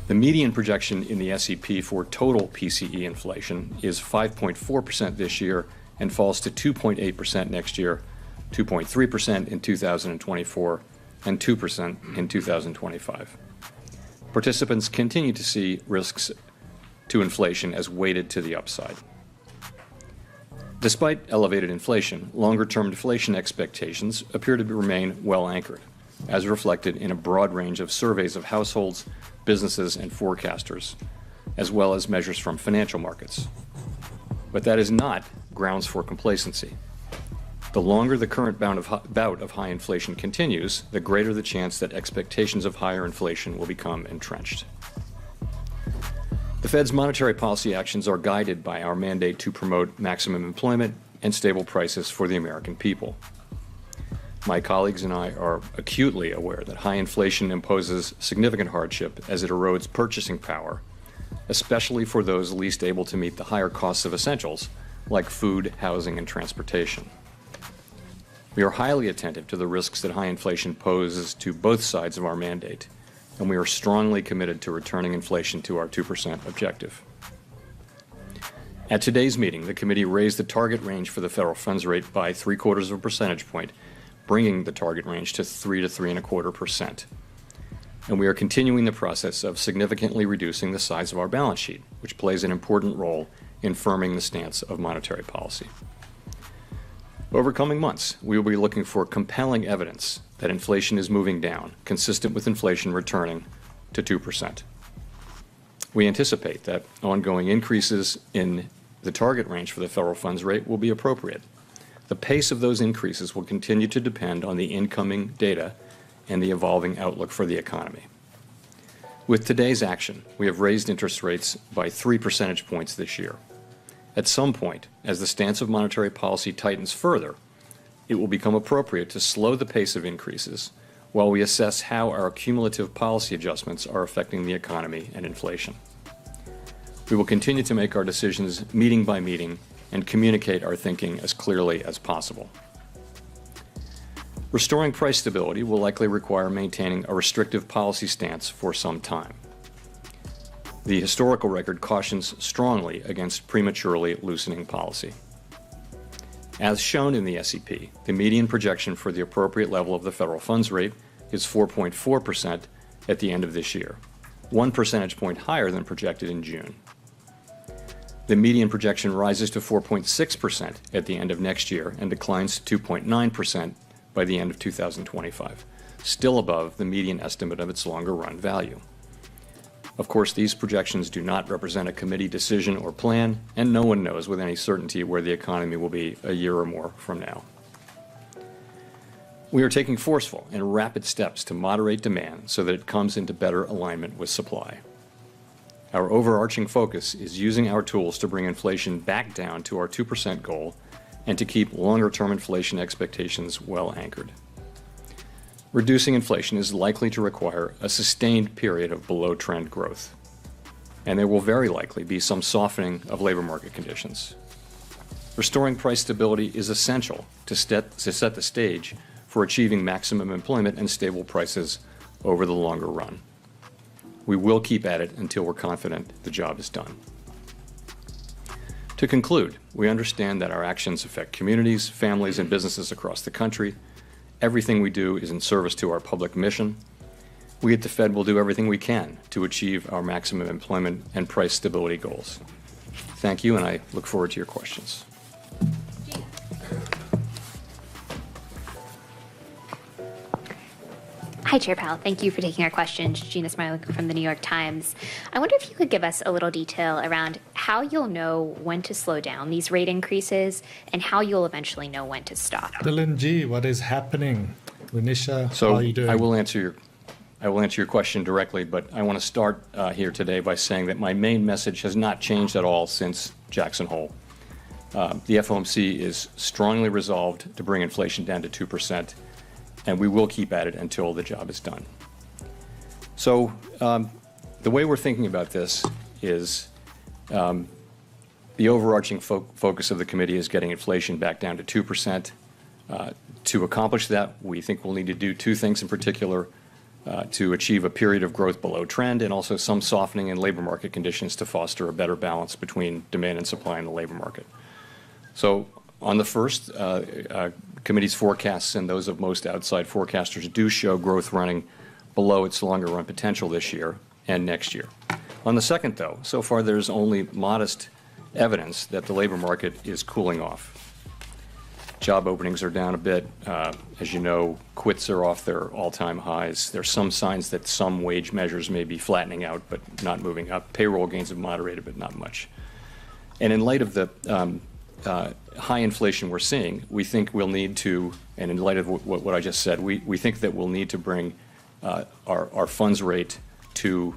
The median projection in the SEP for total PCE inflation is 5.4% this year and falls to 2.8% next year, 2.3% in 2024, and 2% in 2025. Participants continue to see risks to inflation as weighted to the upside. Despite elevated inflation, longer-term deflation expectations appear to remain well anchored, as reflected in a broad range of surveys of households, businesses, and forecasters, as well as measures from financial markets. But that is not grounds for complacency. The longer the current bout of high inflation continues, the greater the chance that expectations of higher inflation will become entrenched. The Fed's monetary policy actions are guided by our mandate to promote maximum employment and stable prices for the American people. My colleagues and I are acutely aware that high inflation imposes significant hardship as it erodes purchasing power, especially for those least able to meet the higher costs of essentials like food, housing, and transportation. We are highly attentive to the risks that high inflation poses to both sides of our mandate, and we are strongly committed to returning inflation to our 2% objective. At today's meeting, the committee raised the target range for the federal funds rate by 0.75 of a percentage point, bringing the target range to 3 to 3.25%. And we are continuing the process of significantly reducing the size of our balance sheet, which plays an important role in firming the stance of monetary policy. Over coming months, we will be looking for compelling evidence that inflation is moving down, consistent with inflation returning to 2%. We anticipate that ongoing increases in the target range for the federal funds rate will be appropriate. The pace of those increases will continue to depend on the incoming data and the evolving outlook for the economy. With today's action, we have raised interest rates by 3 percentage points this year. At some point, as the stance of monetary policy tightens further, it will become appropriate to slow the pace of increases while we assess how our cumulative policy adjustments are affecting the economy and inflation. We will continue to make our decisions meeting by meeting and communicate our thinking as clearly as possible. Restoring price stability will likely require maintaining a restrictive policy stance for some time. The historical record cautions strongly against prematurely loosening policy. As shown in the SEP, the median projection for the appropriate level of the federal funds rate is 4.4% at the end of this year, 1 percentage point higher than projected in June. The median projection rises to 4.6% at the end of next year and declines to 2.9% by the end of 2025, still above the median estimate of its longer run value. Of course, these projections do not represent a committee decision or plan, and no one knows with any certainty where the economy will be a year or more from now. We are taking forceful and rapid steps to moderate demand so that it comes into better alignment with supply. Our overarching focus is using our tools to bring inflation back down to our 2% goal and to keep longer-term inflation expectations well anchored. Reducing inflation is likely to require a sustained period of below-trend growth, and there will very likely be some softening of labor market conditions. Restoring price stability is essential to set the stage for achieving maximum employment and stable prices over the longer run. We will keep at it until we're confident the job is done. To conclude, we understand that our actions affect communities, families, and businesses across the country. Everything we do is in service to our public mission. We at the Fed will do everything we can to achieve our maximum employment and price stability goals. Thank you, and I look forward to your questions. Hi, Chair Powell. Thank you for taking our questions. Gina Smilek from the New York Times. I wonder if you could give us a little detail around how you'll know when to slow down these rate increases and how you'll eventually know when to stop. Dylan G, what is happening? Lanisha, So how are you doing? I will answer your question directly, but I want to start here today by saying that my main message has not changed at all since Jackson Hole. The FOMC is strongly resolved to bring inflation down to 2%, and we will keep at it until the job is done. So the way we're thinking about this is the overarching focus of the committee is getting inflation back down to 2%. To accomplish that, we think we'll need to do two things in particular. To achieve a period of growth below trend and also some softening in labor market conditions to foster a better balance between demand and supply in the labor market. So on the first, committee's forecasts and those of most outside forecasters do show growth running below its longer run potential this year and next year. On the second, though, so far there's only modest evidence that the labor market is cooling off. Job openings are down a bit. As you know, quits are off their all-time highs. There's some signs that some wage measures may be flattening out but not moving up. Payroll gains have moderated, but not much. And in light of the high inflation we're seeing, we think we'll need to, and in light of what I just said, we think that we'll need to bring our funds rate to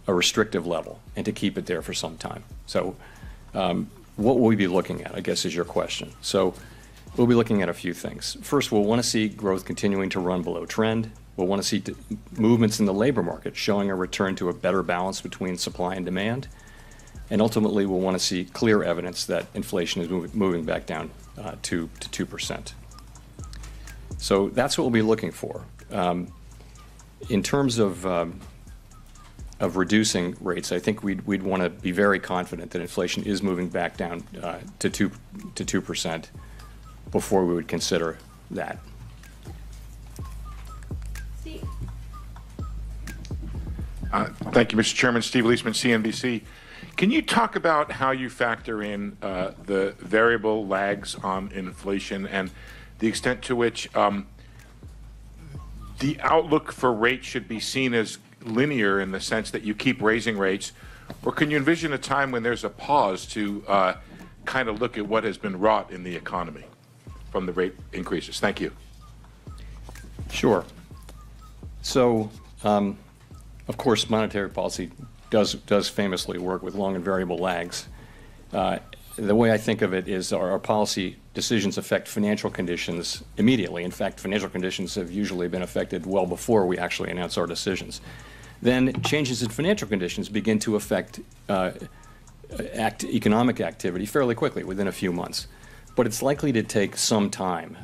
a restrictive level and to keep it there for some time. So what will we be looking at, I guess, is your question. So we'll be looking at a few things. First, we'll want to see growth continuing to run below trend. We'll want to see movements in the labor market showing a return to a better balance between supply and demand. And ultimately, we'll want to see clear evidence that inflation is moving back down to 2%. So that's what we'll be looking for. In terms of reducing rates, I think we'd want to be very confident that inflation is moving back down to 2%. Before we would consider that. Steve. Thank you, Mr. Chairman. Steve Leisman, CNBC. Can you talk about how you factor in the variable lags on inflation and the extent to which the outlook for rates should be seen as linear in the sense that you keep raising rates, or can you envision a time when there's a pause to kind of look at what has been wrought in the economy from the rate increases? Thank you. Sure. So, of course, monetary policy does famously work with long and variable lags. The way I think of it is our policy decisions affect financial conditions immediately. In fact, financial conditions have usually been affected well before we actually announce our decisions. Then changes in financial conditions begin to affect economic activity fairly quickly, within a few months. But it's likely to take some time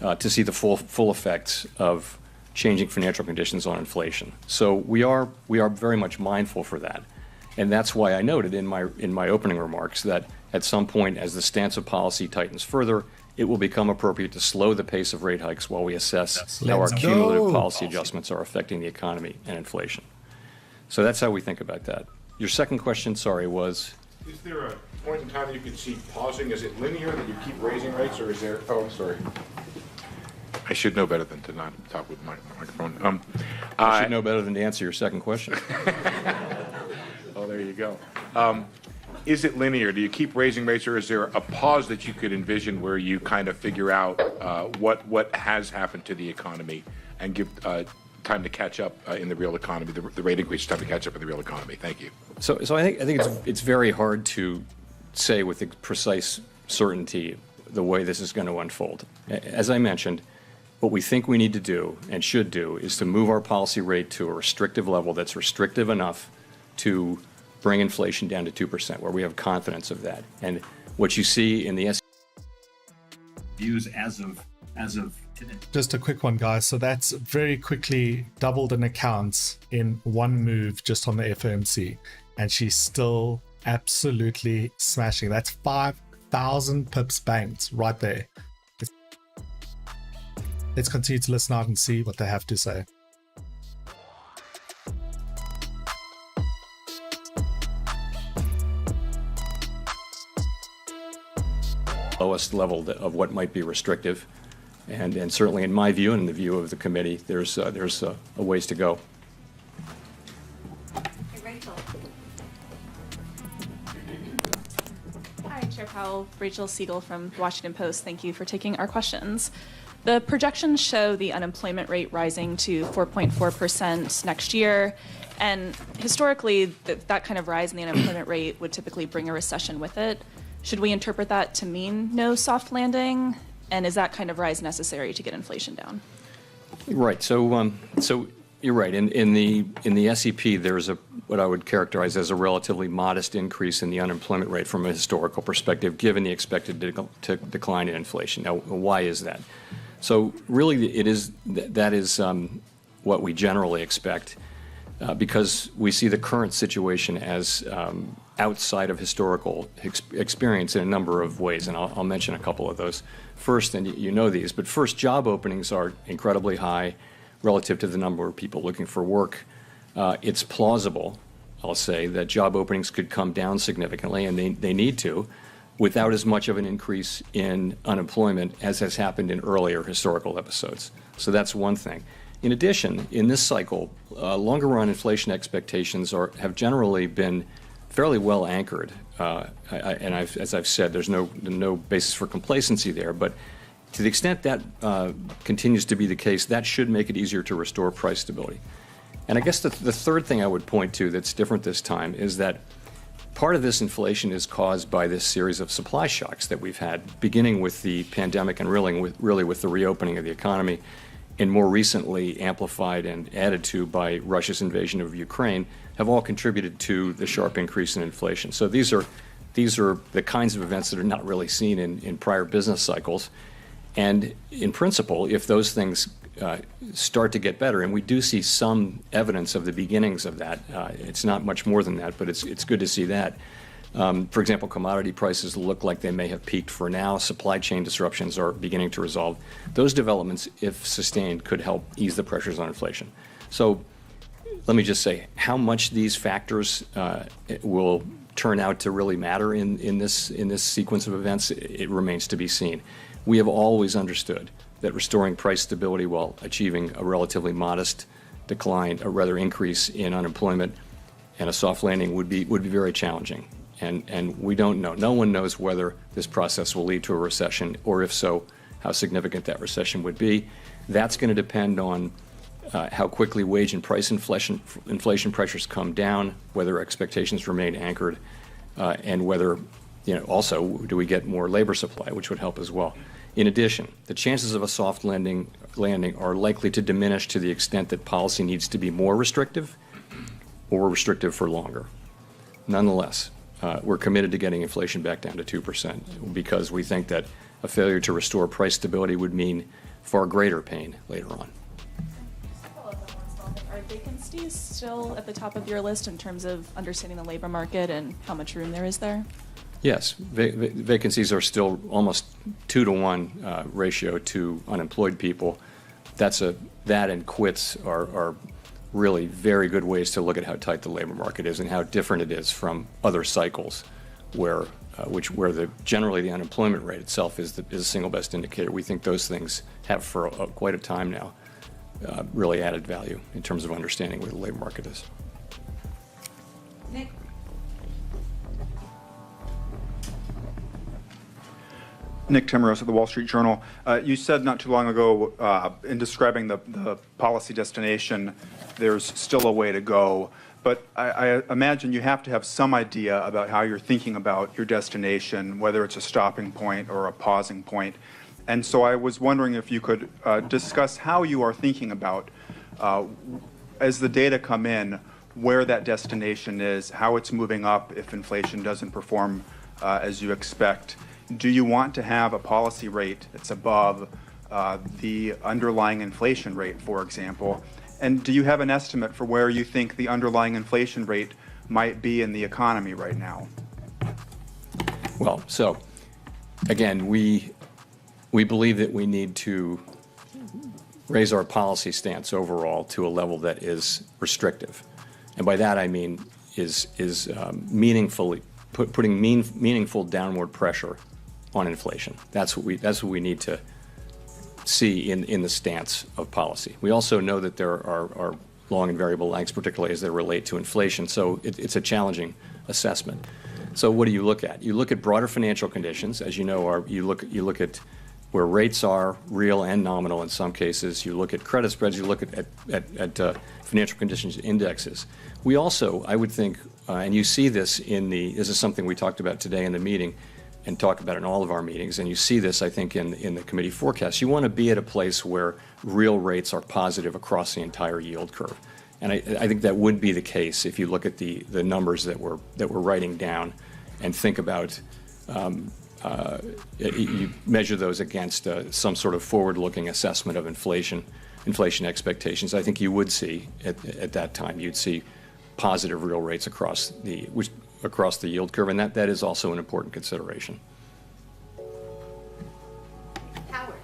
to see the full effects of changing financial conditions on inflation. So we are very much mindful for that, and that's why I noted in my opening remarks that at some point, as the stance of policy tightens further, it will become appropriate to slow the pace of rate hikes while we assess how our cumulative policy adjustments are affecting the economy and inflation. So that's how we think about that. Your second question, sorry, was? Is there a point in time that you could see pausing? Is it linear that you keep raising rates, or is there? Oh, I'm sorry. I should know better than to not talk with my microphone. I should know better than to answer your second question. Oh, there you go. Is it linear? Do you keep raising rates, or is there a pause that you could envision where you kind of figure out what has happened to the economy and give time to catch up in the real economy, the rate increase time to catch up in the real economy? Thank you. So I think it's very hard to say with precise certainty the way this is going to unfold. As I mentioned, what we think we need to do and should do is to move our policy rate to a restrictive level that's restrictive enough to bring inflation down to 2%, where we have confidence of that. And What you see in the views as of today. Just a quick one, guys. So that's very quickly doubled in accounts in one move just on the FOMC. And she's still absolutely smashing. That's 5,000 pips banked right there. Let's continue to listen out and see what they have to say. Lowest level of what might be restrictive. And certainly in my view and in the view of the committee, there's a ways to go. Rachel. Hi, Chair Powell. Rachel Siegel from the Washington Post. Thank you for taking our questions. The projections show the unemployment rate rising to 4.4% next year. And historically, that kind of rise in the unemployment rate would typically bring a recession with it. Should we interpret that to mean no soft landing? And is that kind of rise necessary to get inflation down? Right. So you're right. In the SEP, there's what I would characterize as a relatively modest increase in the unemployment rate from a historical perspective, given the expected decline in inflation. Now, why is that? So really, that is what we generally expect, because we see the current situation as outside of historical experience in a number of ways, and I'll mention a couple of those. First, and you know these, but first, job openings are incredibly high relative to the number of people looking for work. It's plausible, I'll say, that job openings could come down significantly, and they need to, without as much of an increase in unemployment as has happened in earlier historical episodes. So that's one thing. In addition, in this cycle, longer run inflation expectations have generally been fairly well anchored. And as I've said, there's no basis for complacency there. But to the extent that continues to be the case, that should make it easier to restore price stability. And I guess the third thing I would point to that's different this time is that part of this inflation is caused by this series of supply shocks that we've had, beginning with the pandemic and really with the reopening of the economy, and more recently amplified and added to by Russia's invasion of Ukraine, have all contributed to the sharp increase in inflation. So these are the kinds of events that are not really seen in prior business cycles. And in principle, if those things start to get better, and we do see some evidence of the beginnings of that, it's not much more than that, but it's good to see that. For example, commodity prices look like they may have peaked for now. Supply chain disruptions are beginning to resolve. Those developments, if sustained, could help ease the pressures on inflation. So let me just say, how much these factors will turn out to really matter in this sequence of events, it remains to be seen. We have always understood that restoring price stability while achieving a relatively modest decline, a rather increase in unemployment, and a soft landing would be very challenging. And we don't know. No one knows whether this process will lead to a recession, or if so, how significant that recession would be. That's going to depend on how quickly wage and price inflation pressures come down, whether expectations remain anchored, and whether, also do we get more labor supply, which would help as well. In addition, the chances of a soft landing are likely to diminish to the extent that policy needs to be more restrictive or restrictive for longer. Nonetheless, we're committed to getting inflation back down to 2% because we think that a failure to restore price stability would mean far greater pain later on. Are vacancies still at the top of your list in terms of understanding the labor market and how much room there is there? Yes, vacancies are still almost 2-to-1 ratio to unemployed people. That and quits are really very good ways to look at how tight the labor market is and how different it is from other cycles, where generally the unemployment rate itself is the single best indicator. We think those things have for quite a time now really added value in terms of understanding where the labor market is. Nick. Nick Timmeros of the Wall Street Journal. You said not too long ago in describing the policy destination, there's still a way to go. But I imagine you have to have some idea about how you're thinking about your destination, whether it's a stopping point or a pausing point. And so I was wondering if you could discuss how you are thinking about, as the data come in, where that destination is, how it's moving up if inflation doesn't perform as you expect, do you want to have a policy rate that's above the underlying inflation rate, for example? And do you have an estimate for where you think the underlying inflation rate might be in the economy right now? Well, so again, we believe that we need to raise our policy stance overall to a level that is restrictive, and by that I mean is meaningfully putting meaningful downward pressure on inflation. That's what we need to see in the stance of policy. We also know that there are long and variable lags, particularly as they relate to inflation. So it's a challenging assessment. So what do you look at? You look at broader financial conditions, as you know. You look at where rates are, real and nominal in some cases. You look at credit spreads. You look at financial conditions indexes. We also, I would think, and you see this this is something we talked about today in the meeting and talk about in all of our meetings, and you see this, I think, in the committee forecast. You want to be at a place where real rates are positive across the entire yield curve. And I think that would be the case if you look at the numbers that we're writing down and think about, you measure those against some sort of forward-looking assessment of inflation expectations. I think you would see at that time, you'd see positive real rates across the yield curve, and that is also an important consideration. Howard.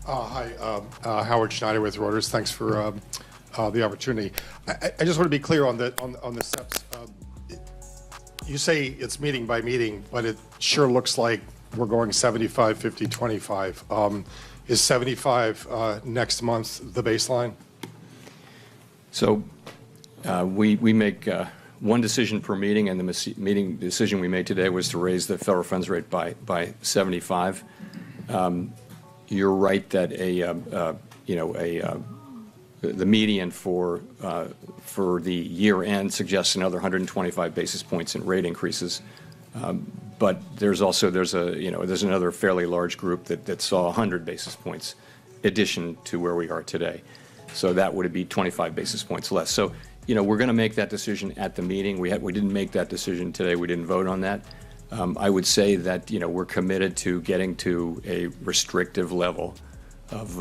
Hi, Howard Schneider with Reuters. Thanks for the opportunity. I just want to be clear on the steps. You say it's meeting by meeting, but it sure looks like we're going 75, 50, 25. Is 75 next month the baseline? So we make one decision per meeting, and the meeting decision we made today was to raise the federal funds rate by 75. You're right that the median for the year end suggests another 125 basis points in rate increases. But there's another fairly large group that saw 100 basis points addition to where we are today. So that would be 25 basis points less. So, we're going to make that decision at the meeting. We didn't make that decision today. We didn't vote on that. I would say that, we're committed to getting to a restrictive level of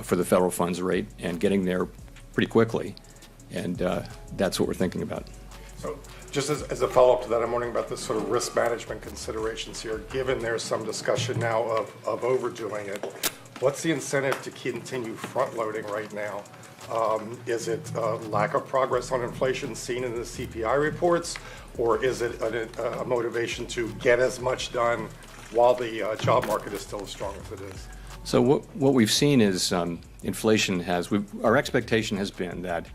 for the federal funds rate and getting there pretty quickly. And that's what we're thinking about. So just as a follow-up to that, I'm wondering about the sort of risk management considerations here. Given there's some discussion now of overdoing it, what's the incentive to continue front-loading right now? Is it lack of progress on inflation seen in the CPI reports, or is it a motivation to get as much done while the job market is still as strong as it is? So what we've seen is inflation our expectation has been that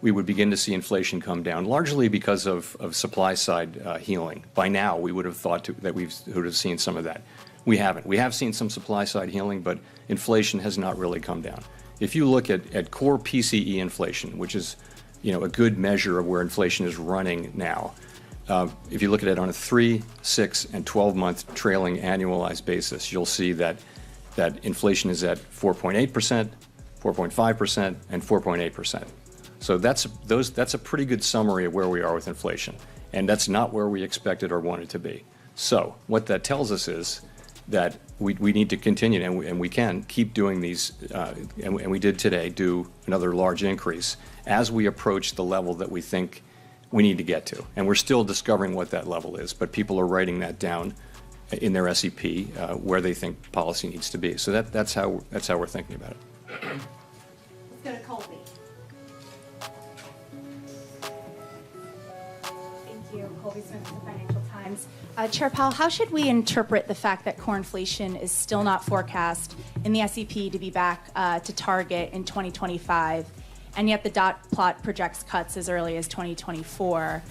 we would begin to see inflation come down, largely because of supply side healing. By now, we would have thought that we would have seen some of that. We haven't. We have seen some supply side healing, but inflation has not really come down. If you look at core PCE inflation, which is a good measure of where inflation is running now, if you look at it on a 3, 6, and 12-month trailing annualized basis, you'll see that inflation is at 4.8%, 4.5%, and 4.8%. So that's a pretty good summary of where we are with inflation, and that's not where we expected or wanted to be. So what that tells us is that we need to continue, and we can keep doing these, and we did today do another large increase as we approach the level that we think we need to get to. And we're still discovering what that level is, but people are writing that down in their SEP where they think policy needs to be. So that's how we're thinking about it. Let's go to Colby. Thank you. Colby Smith from the Financial Times. Chair Powell, how should we interpret the fact that core inflation is still not forecast in the SEP to be back to target in 2025, and yet the dot plot projects cuts as early as 2024?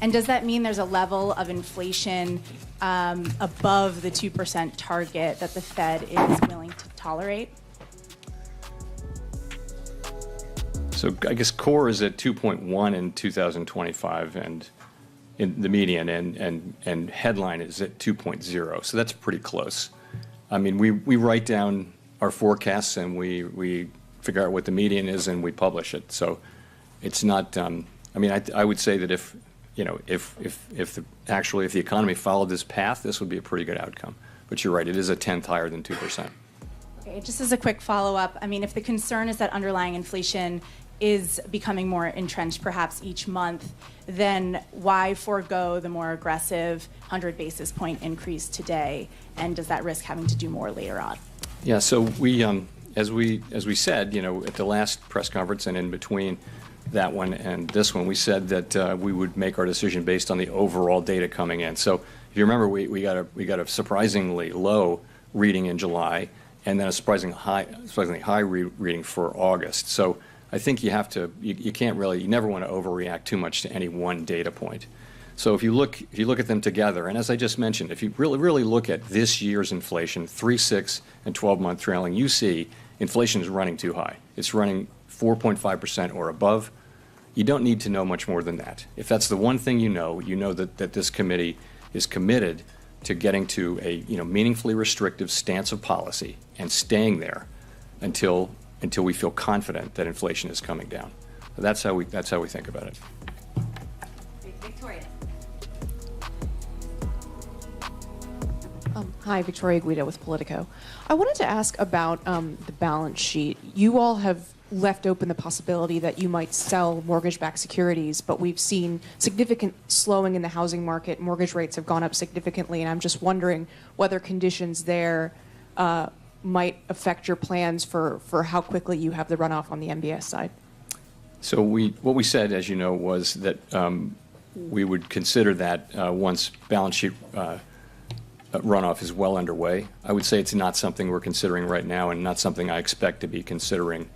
And does that mean there's a level of inflation above the 2% target that the Fed is willing to tolerate? So I guess core is at 2.1 in 2025, and in the median, and headline is at 2.0. So that's pretty close. I mean, we write down our forecasts and we figure out what the median is and we publish it. So it's not. I mean, I would say that if if the economy followed this path, this would be a pretty good outcome. But you're right, it is a tenth higher than 2%. Okay, just as a quick follow-up, I mean, if the concern is that underlying inflation is becoming more entrenched perhaps each month, then why forego the more aggressive 100 basis point increase today? And does that risk having to do more later on? Yeah, so we, as we said, at the last press conference and in between that one and this one, we said that we would make our decision based on the overall data coming in. So if you remember, we got a surprisingly low reading in July, and then a surprisingly high reading for August. So I think you have to, you never want to overreact too much to any one data point. So if you look at them together, and as I just mentioned, if you really look at this year's inflation, 3, 6, and 12-month trailing, you see inflation is running too high. It's running 4.5% or above. You don't need to know much more than that. If that's the one thing you know that this committee is committed to getting to a meaningfully restrictive stance of policy and staying there until we feel confident that inflation is coming down. That's how we think about it. Victoria. Hi, Victoria Guido with Politico. I wanted to ask about the balance sheet. You all have left open the possibility that you might sell mortgage-backed securities, but we've seen significant slowing in the housing market. Mortgage rates have gone up significantly, and I'm just wondering whether conditions there might affect your plans for how quickly you have the runoff on the MBS side. So what we said, as you know, was that we would consider that once balance sheet runoff is well underway. I would say it's not something we're considering right now, and not something I expect to be considering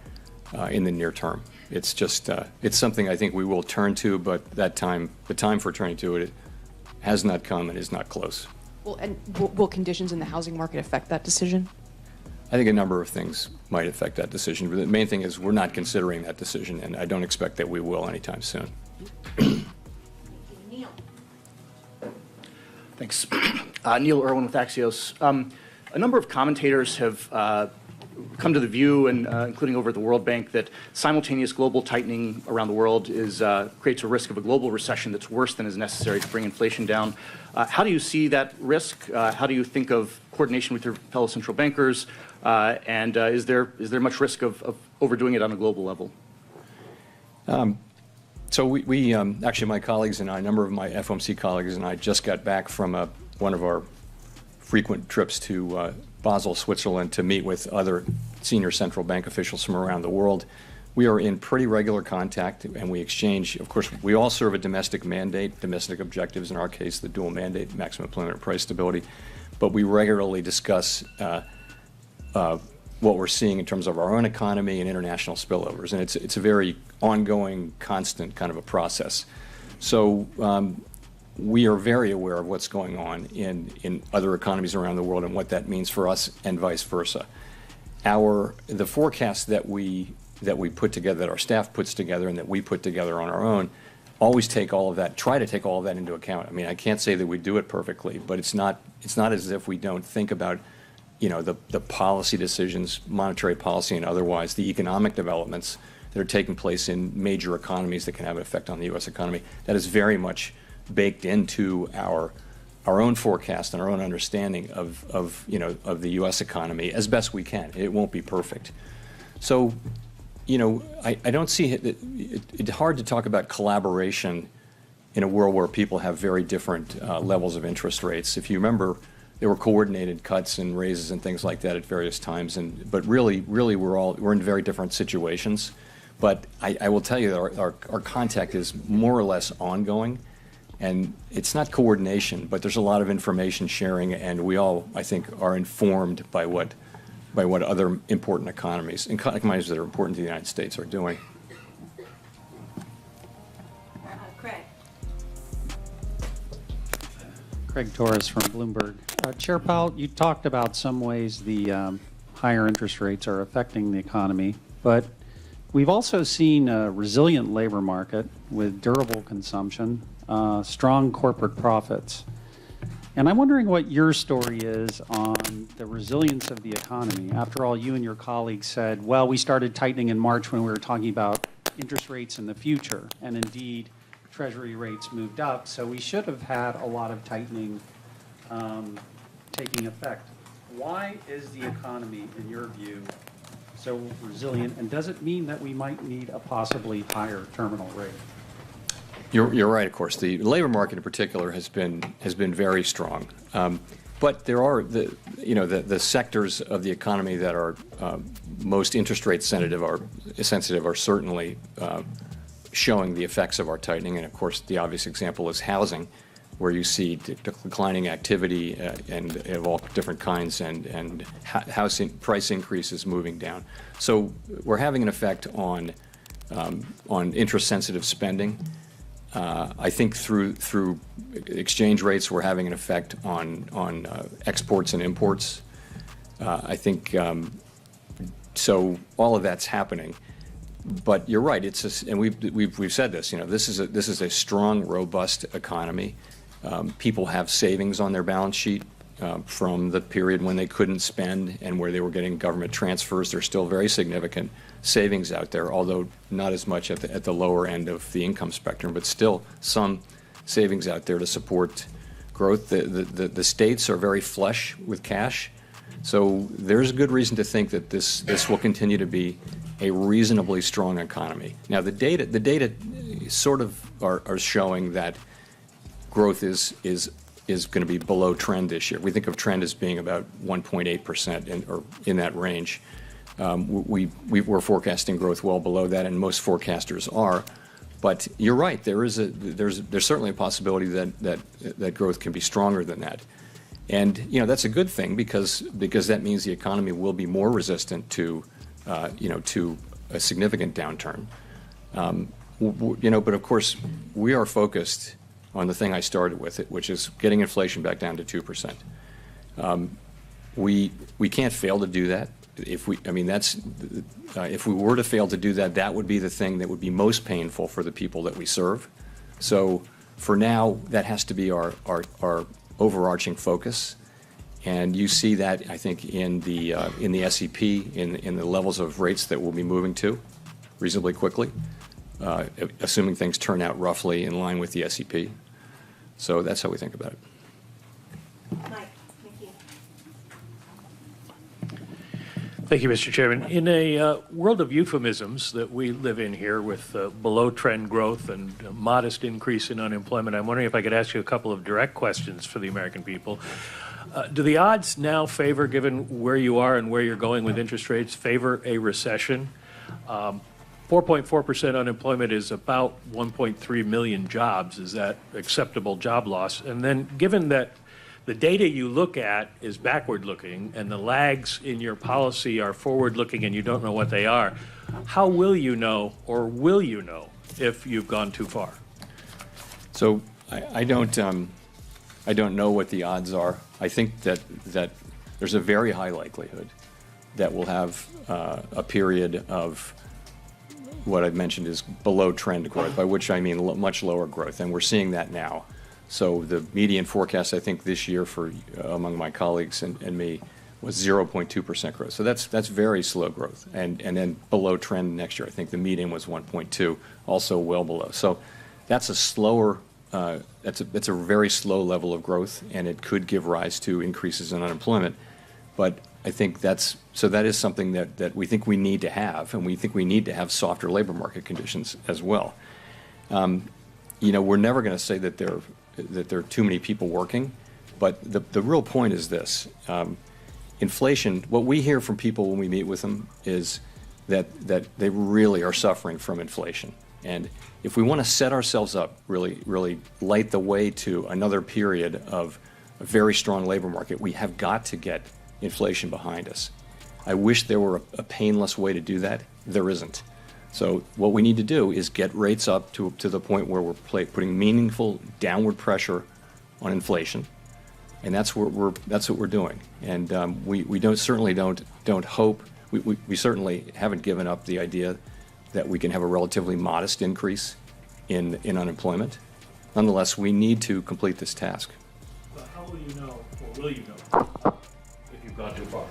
in the near term. It's just it's something I think we will turn to, but the time for turning to it has not come and is not close. Well, and will conditions in the housing market affect that decision? I think a number of things might affect that decision, but the main thing is we're not considering that decision, and I don't expect that we will anytime soon. Neil. Thanks. Neil Irwin with Axios. A number of commentators have come to the view, and including over at the World Bank, that simultaneous global tightening around the world creates a risk of a global recession that's worse than is necessary to bring inflation down. How do you see that risk? How do you think of coordination with your fellow central bankers? And is there much risk of overdoing it on a global level? So we actually, my colleagues and I, a number of my FOMC colleagues and I, just got back from one of our frequent trips to Basel, Switzerland, to meet with other senior central bank officials from around the world. We are in pretty regular contact, and we exchange. Of course, we all serve a domestic mandate, domestic objectives, in our case, the dual mandate, maximum employment and price stability. But we regularly discuss what we're seeing in terms of our own economy and international spillovers. And it's a very ongoing, constant kind of a process. So we are very aware of what's going on in other economies around the world and what that means for us and vice versa. The forecast that we put together, that our staff puts together and that we put together on our own, always take all of that, try to take all of that into account. I mean, I can't say that we do it perfectly, but it's not as if we don't think about the policy decisions, monetary policy and otherwise, the economic developments that are taking place in major economies that can have an effect on the U.S. economy. That is very much baked into our own forecast and our own understanding of the U.S. economy as best we can. It won't be perfect. So, I don't see it's hard to talk about collaboration in a world where people have very different levels of interest rates. If you remember, there were coordinated cuts and raises and things like that at various times, but really we're in very different situations. But I will tell you that our contact is more or less ongoing, and it's not coordination, but there's a lot of information sharing, and we all, I think, are informed by what other important economies that are important to the United States are doing. Craig Torres from Bloomberg. Chair Powell, you talked about some ways the higher interest rates are affecting the economy, but we've also seen a resilient labor market with durable consumption, strong corporate profits. And I'm wondering what your story is on the resilience of the economy. After all, you and your colleagues said, well, we started tightening in March when we were talking about interest rates in the future. And indeed, Treasury rates moved up, so we should have had a lot of tightening taking effect. Why is the economy, in your view, so resilient, and does it mean that we might need a possibly higher terminal rate? You're right, of course. The labor market in particular has been very strong. But there are the sectors of the economy that are most interest rate sensitive are certainly showing the effects of our tightening. And of course, the obvious example is housing, where you see declining activity and of all different kinds, and housing price increases moving down. So we're having an effect on interest-sensitive spending. I think through exchange rates, we're having an effect on exports and imports. I think so. All of that's happening. But you're right. And we've said this. This is a strong, robust economy. People have savings on their balance sheet from the period when they couldn't spend and where they were getting government transfers. There's still very significant savings out there, although not as much at the lower end of the income spectrum, but still some savings out there to support growth. The states are very flush with cash, so there's good reason to think that this will continue to be a reasonably strong economy. Now, the data sort of are showing that growth is going to be below trend this year. We think of trend as being about 1.8% or in that range. We're forecasting growth well below that, and most forecasters are. But you're right. There's certainly a possibility that growth can be stronger than that, and that's a good thing because that means the economy will be more resistant to a significant downturn. But of course we are focused on the thing I started with, which is getting inflation back down to 2%. We can't fail to do that. If we were to fail to do that, that would be the thing that would be most painful for the people that we serve. So for now, that has to be our overarching focus. And you see that, I think, in the SEP, in the levels of rates that we'll be moving to reasonably quickly, assuming things turn out roughly in line with the SEP. So that's how we think about it. Mike, thank you. Thank you, Mr. Chairman. In a world of euphemisms that we live in here with below-trend growth and a modest increase in unemployment, I'm wondering if I could ask you a couple of direct questions for the American people. Do the odds now favor, given where you are and where you're going with interest rates, favor a recession? 4.4% unemployment is about 1.3 million jobs. Is that acceptable job loss? And then given that the data you look at is backward-looking and the lags in your policy are forward-looking and you don't know what they are, how will you know, or will you know, if you've gone too far? So I don't know what the odds are. I think that there's a very high likelihood that we'll have a period of what I've mentioned is below trend growth, by which I mean much lower growth, and we're seeing that now. So the median forecast, I think, this year for among my colleagues and me was 0.2% growth. So that's very slow growth, and then below trend next year. I think the median was 1.2, also well below. So that's a slower. That's a very slow level of growth, and it could give rise to increases in unemployment. But I think that is something that we think we need to have, and we think we need to have softer labor market conditions as well. We're never going to say that there are too many people working, but the real point is this: inflation. What we hear from people when we meet with them is that they really are suffering from inflation, and if we want to set ourselves up, really light the way to another period of a very strong labor market, we have got to get inflation behind us. I wish there were a painless way to do that. There isn't. So what we need to do is get rates up to the point where we're putting meaningful downward pressure on inflation, and that's what we're doing. And we certainly don't hope. We certainly haven't given up the idea that we can have a relatively modest increase in unemployment. Nonetheless, we need to complete this task. But how will you know, or will you know, if you've gone too far?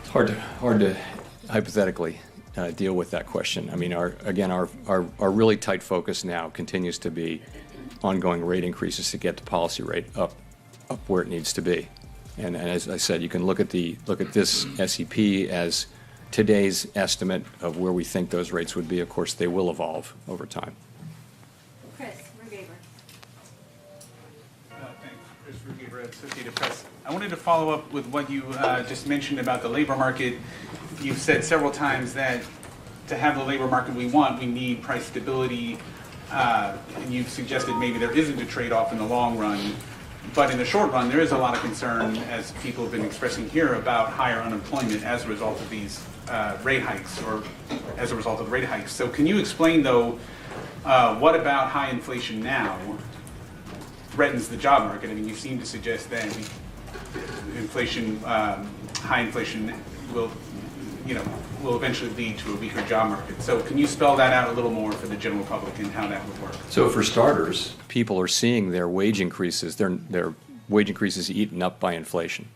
It's hard to hypothetically deal with that question. I mean, our really tight focus now continues to be ongoing rate increases to get the policy rate up where it needs to be. And as I said, you can look at this SEP as today's estimate of where we think those rates would be. Of course, they will evolve over time. Chris Rugaber. Thanks. Chris Rugaber, Associated Press. I wanted to follow up with what you just mentioned about the labor market. You've said several times that to have the labor market we want, we need price stability. And you've suggested maybe there isn't a trade-off in the long run. But in the short run, there is a lot of concern, as people have been expressing here, about higher unemployment as a result of these rate hikes, or as a result of rate hikes. So can you explain, though, what about high inflation now threatens the job market? I mean, you seem to suggest that inflation, high inflation will eventually lead to a weaker job market. So can you spell that out a little more for the general public and how that would work? So for starters, people are seeing their wage increases, their wage increases eaten up by inflation.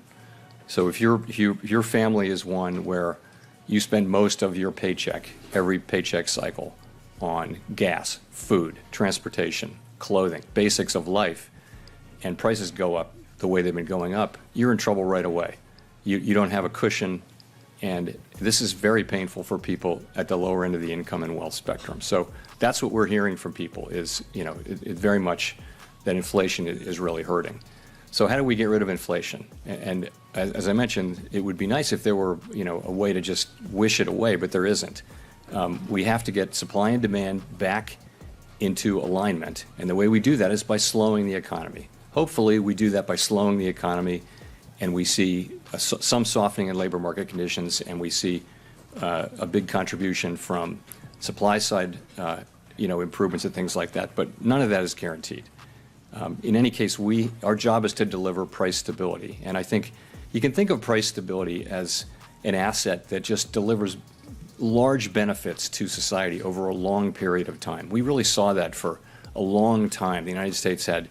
So if your family is one where you spend most of your paycheck, every paycheck cycle, on gas, food, transportation, clothing, basics of life, and prices go up the way they've been going up, you're in trouble right away. You don't have a cushion. And this is very painful for people at the lower end of the income and wealth spectrum. So that's what we're hearing from people is, it very much that inflation is really hurting. So how do we get rid of inflation? And as I mentioned, it would be nice if there were, a way to just wish it away, but there isn't. We have to get supply and demand back into alignment. And the way we do that is by slowing the economy. Hopefully we do that by slowing the economy, and we see some softening in labor market conditions, and we see a big contribution from supply side, improvements and things like that. But none of that is guaranteed. In any case, our job is to deliver price stability, and I think you can think of price stability as an asset that just delivers large benefits to society over a long period of time. We really saw that for a long time. The United States had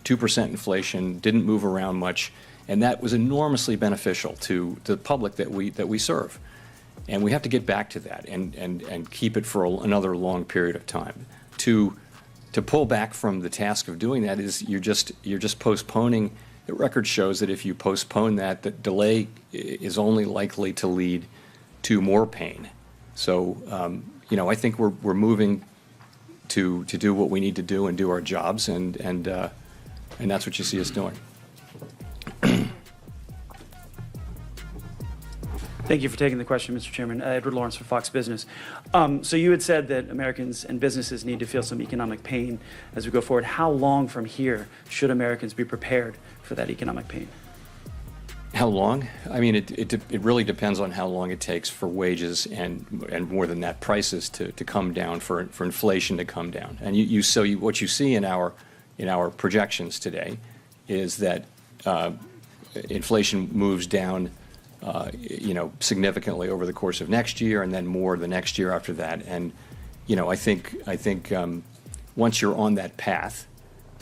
2% inflation, didn't move around much. And that was enormously beneficial to the public that we serve. And we have to get back to that and keep it for another long period of time. To pull back from the task of doing that is you're just postponing. The record shows that if you postpone that, the delay is only likely to lead to more pain. So I think we're moving to do what we need to do and do our jobs, and that's what you see us doing. Thank you for taking the question, Mr. Chairman. Edward Lawrence for Fox Business. So you had said that Americans and businesses need to feel some economic pain as we go forward. How long from here should Americans be prepared for that economic pain? How long? I mean, it really depends on how long it takes for wages and more than that, prices to come down, for inflation to come down. And what you see in our projections today is that inflation moves down significantly over the course of next year, and then more the next year after that. And I think once you're on that path,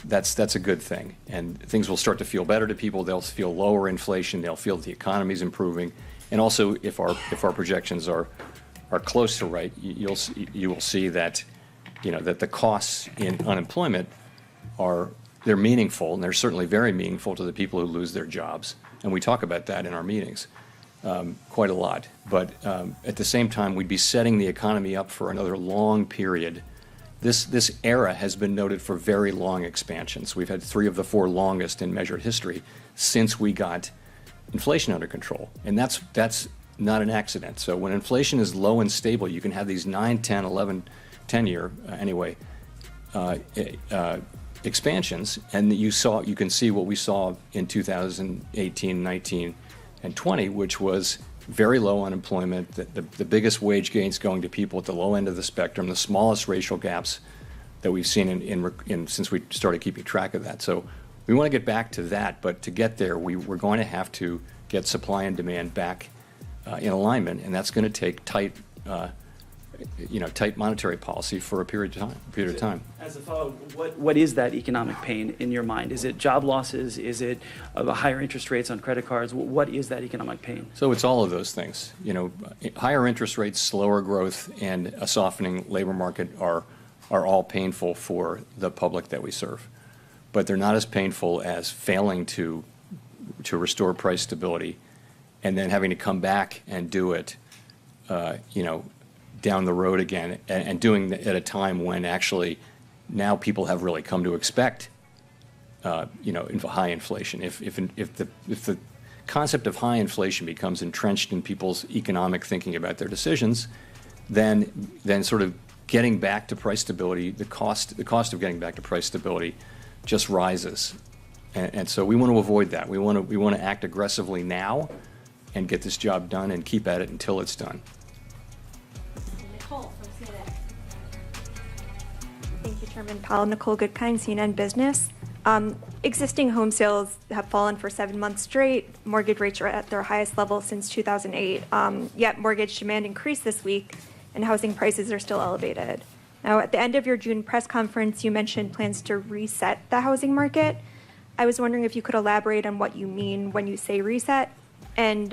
that's a good thing, and things will start to feel better to people. They'll feel lower inflation. They'll feel that the economy's improving, and also if our projections are close to right, you will see that that the costs in unemployment they're meaningful, and they're certainly very meaningful to the people who lose their jobs, and we talk about that in our meetings quite a lot. But at the same time, we'd be setting the economy up for another long period. This era has been noted for very long expansions. We've had 3 of the 4 longest in measured history since we got inflation under control, and that's not an accident. So when inflation is low and stable, you can have these 9, 10, 11, 10-year expansions, and you can see what we saw in 2018, 19, and 20, which was very low unemployment, the biggest wage gains going to people at the low end of the spectrum, the smallest racial gaps that we've seen in since we started keeping track of that. So we want to get back to that, but to get there, we're going to have to get supply and demand back in alignment, and that's going to take tight tight monetary policy for a period of time. As a follow, what is that economic pain in your mind? Is it job losses? Is it higher interest rates on credit cards? What is that economic pain? So it's all of those things. Higher interest rates, slower growth, and a softening labor market are all painful for the public that we serve. But they're not as painful as failing to restore price stability and then having to come back and do it, down the road again, and doing it at a time when actually now people have really come to expect, high inflation. If the concept of high inflation becomes entrenched in people's economic thinking about their decisions, then sort of getting back to price stability, the cost of getting back to price stability just rises. And so we want to avoid that. We want to act aggressively now and get this job done and keep at it until it's done. Nicole from CNN. Thank you, Chairman Powell. Nicole Goodkind, CNN Business. Existing home sales have fallen for 7 months straight. Mortgage rates are at their highest level since 2008. Yet mortgage demand increased this week, and housing prices are still elevated. Now, at the end of your June press conference, you mentioned plans to reset the housing market. I was wondering if you could elaborate on what you mean when you say reset and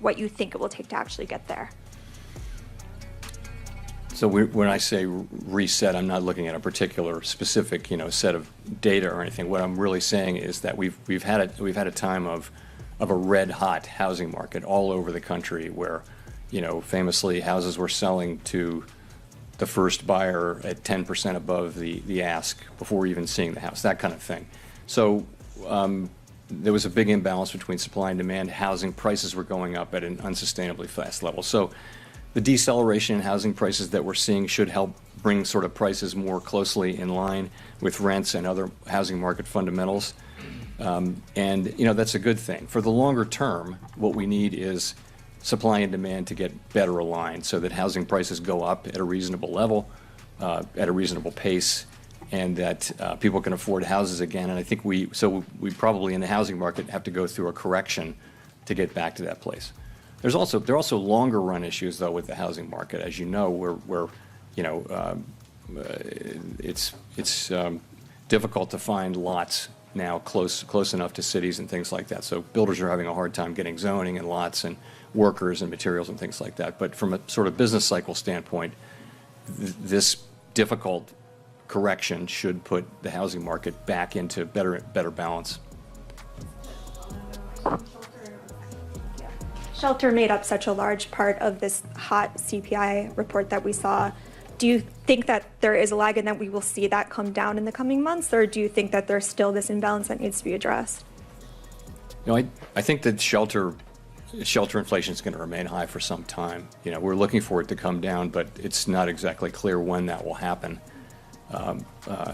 what you think it will take to actually get there. So when I say reset, I'm not looking at a particular specific, set of data or anything. What I'm really saying is that we've had a time of a red hot housing market all over the country where, famously houses were selling to the first buyer at 10% above the ask before even seeing the house, that kind of thing. So there was a big imbalance between supply and demand. Housing prices were going up at an unsustainably fast level. So the deceleration in housing prices that we're seeing should help bring sort of prices more closely in line with rents and other housing market fundamentals. And that's a good thing. For the longer term, what we need is supply and demand to get better aligned so that housing prices go up at a reasonable level, at a reasonable pace, and that people can afford houses again. And I think we probably in the housing market have to go through a correction to get back to that place. There are also longer run issues though with the housing market, as you know, where it's difficult to find lots now close enough to cities and things like that. So builders are having a hard time getting zoning and lots and workers and materials and things like that. But from a sort of business cycle standpoint, this difficult correction should put the housing market back into better balance. Shelter made up such a large part of this hot CPI report that we saw. Do you think that there is a lag and that we will see that come down in the coming months, or do you think that there's still this imbalance that needs to be addressed? I think that shelter inflation is going to remain high for some time. We're looking for it to come down, but it's not exactly clear when that will happen.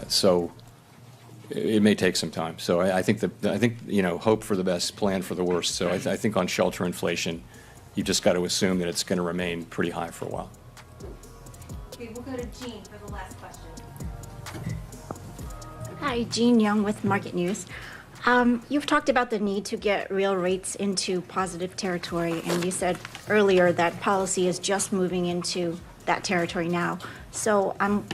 So it may take some time. So I think hope for the best, plan for the worst. So I think on shelter inflation, you just got to assume that it's going to remain pretty high for a while. Okay, we'll go to Jean for the last question. Hi, Jean Young with Market News. You've talked about the need to get real rates into positive territory, and you said earlier that policy is just moving into that territory now. So I'm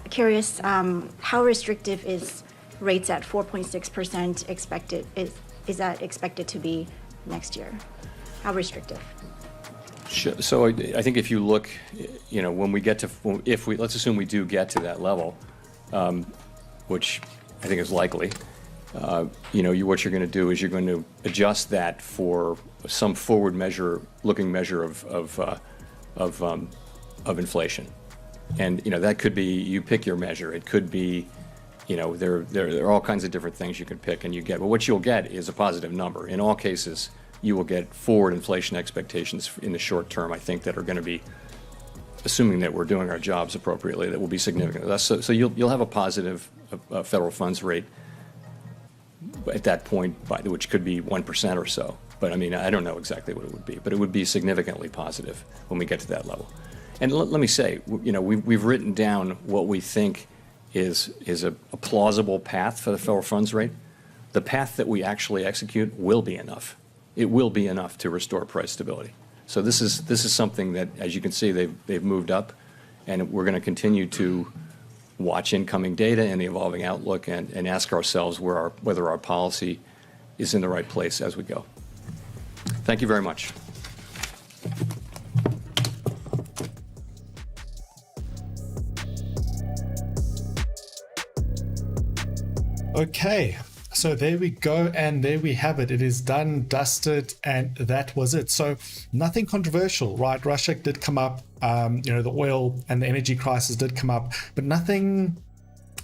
curious, how restrictive is rates at 4.6% expected? Is that expected to be next year? How restrictive? So I think if you look, when we get to, let's assume we do get to that level, which I think is likely, what you're going to do is you're going to adjust that for some forward-looking measure of inflation, and that could be, you pick your measure. It could be, there are all kinds of different things you can pick and you get, but what you'll get is a positive number. In all cases, you will get forward inflation expectations in the short term, I think, that are going to be, assuming that we're doing our jobs appropriately, that will be significant. So you'll have a positive federal funds rate at that point, which could be 1% or so. But I don't know exactly what it would be, but it would be significantly positive when we get to that level. And let me say, we've written down what we think is a plausible path for the federal funds rate. The path that we actually execute will be enough. It will be enough to restore price stability. So this is something that, as you can see, they've moved up. And we're going to continue to watch incoming data and the evolving outlook and ask ourselves whether our policy is in the right place as we go. Thank you very much. Okay, so there we go, and there we have it. It is done, dusted, and that was it. So nothing controversial, right? Russia did come up, the oil and the energy crisis did come up, but nothing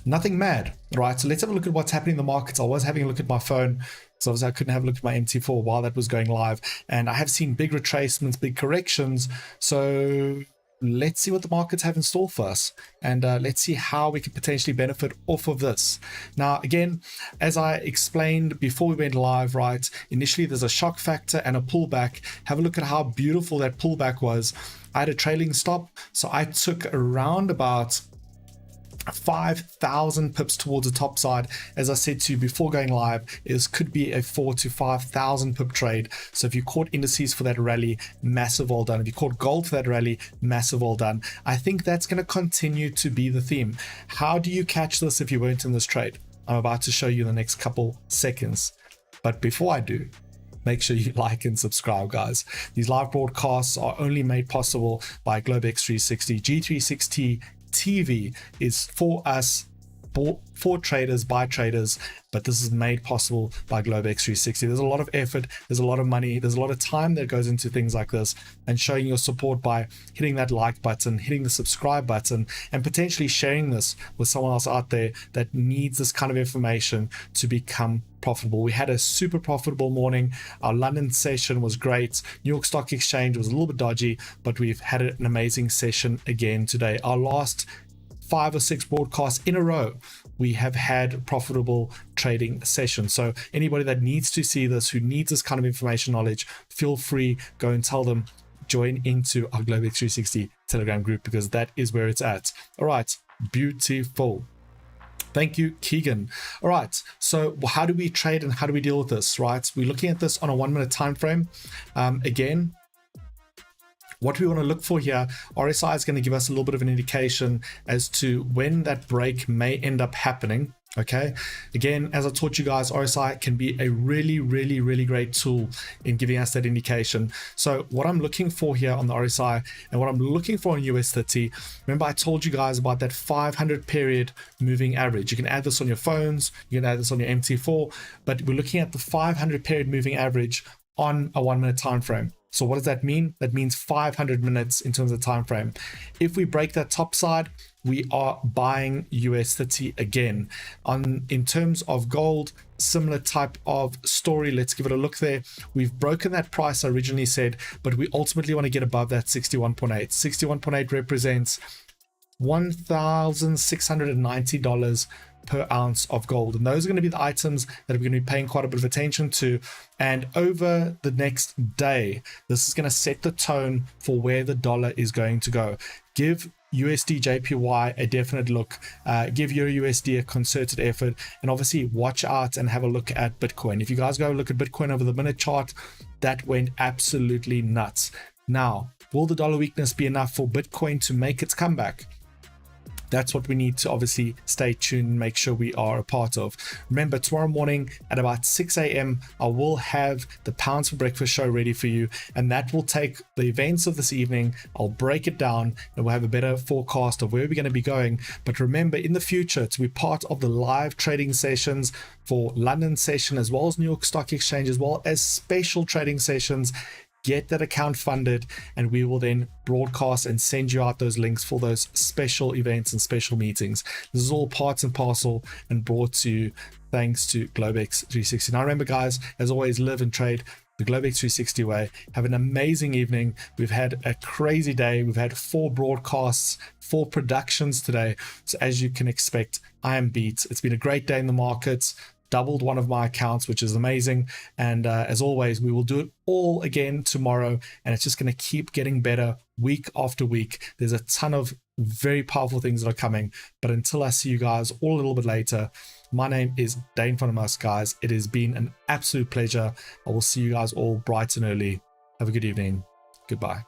mad, right? So let's have a look at what's happening in the markets. I was having a look at my phone, so obviously I couldn't have a look at my MT4 while that was going live, and I have seen big retracements, big corrections. So let's see what the markets have in store for us, and let's see how we can potentially benefit off of this. Now, again, as I explained before we went live, right, initially there's a shock factor and a pullback. Have a look at how beautiful that pullback was. I had a trailing stop, so I took around about 5,000 pips towards the top side. As I said to you before going live, could be a 4,000 to 5,000 pip trade. So if you caught indices for that rally, massive well done. If you caught gold for that rally, massive well done. I think that's going to continue to be the theme. How do you catch this if you weren't in this trade? I'm about to show you in the next couple seconds. But before I do, make sure you like and subscribe, guys. These live broadcasts are only made possible by Globex 360. G360 TV is for us, for traders, by traders, but this is made possible by Globex 360. There's a lot of effort, there's a lot of money, there's a lot of time that goes into things like this, and showing your support by hitting that like button, hitting the subscribe button, and potentially sharing this with someone else out there that needs this kind of information to become profitable. We had a super profitable morning. Our London session was great. New York Stock Exchange was a little bit dodgy, but we've had an amazing session again today. Our last 5 or 6 broadcasts in a row, we have had profitable trading sessions. So anybody that needs to see this, who needs this kind of information knowledge, feel free, go and tell them, join into our Globex 360 Telegram group, because that is where it's at. All right, beautiful. Thank you, Keegan. All right, so how do we trade and how do we deal with this, right? We're looking at this on a 1 minute time frame. Again, what we want to look for here, RSI is going to give us a little bit of an indication as to when that break may end up happening. Okay, again, as I taught you guys, RSI can be a really, really, really great tool in giving us that indication. So what I'm looking for here on the RSI and what I'm looking for in US 30, remember I told you guys about that 500 period moving average. You can add this on your phones, you can add this on your MT4, but we're looking at the 500 period moving average on a 1 minute time frame. So what does that mean? That means 500 minutes in terms of time frame. If we break that top side, we are buying US 30 again. In terms of gold, similar type of story. Let's give it a look there. We've broken that price I originally said, but we ultimately want to get above that 61.8. 61.8 represents $1,690 per ounce of gold, and those are going to be the items that we're going to be paying quite a bit of attention to. And over the next day, this is going to set the tone for where the dollar is going to go. Give USD JPY a definite look, give Euro USD a concerted effort, and obviously watch out and have a look at Bitcoin. If you guys go look at Bitcoin over the minute chart, that went absolutely nuts. Now, will the dollar weakness be enough for Bitcoin to make its comeback? That's what we need to obviously stay tuned and make sure we are a part of. Remember, tomorrow morning at about 6 a.m., I will have the Pounds for Breakfast show ready for you, and that will take the events of this evening. I'll break it down and we'll have a better forecast of where we're going to be going. But remember, in the future, to be part of the live trading sessions for London session, as well as New York Stock Exchange, as well as special trading sessions, get that account funded, and we will then broadcast and send you out those links for those special events and special meetings. This is all parts and parcel and brought to you thanks to Globex 360. Now remember, guys, as always, live and trade the Globex 360 way. Have an amazing evening. We've had a crazy day. We've had 4 broadcasts, 4 productions today. So as you can expect, I am beat. It's been a great day in the markets. Doubled one of my accounts, which is amazing. And as always, we will do it all again tomorrow, and it's just going to keep getting better week after week. There's a ton of very powerful things that are coming, but until I see you guys all a little bit later, my name is Dane van der Musk, guys. It has been an absolute pleasure. I will see you guys all bright and early. Have a good evening. Goodbye.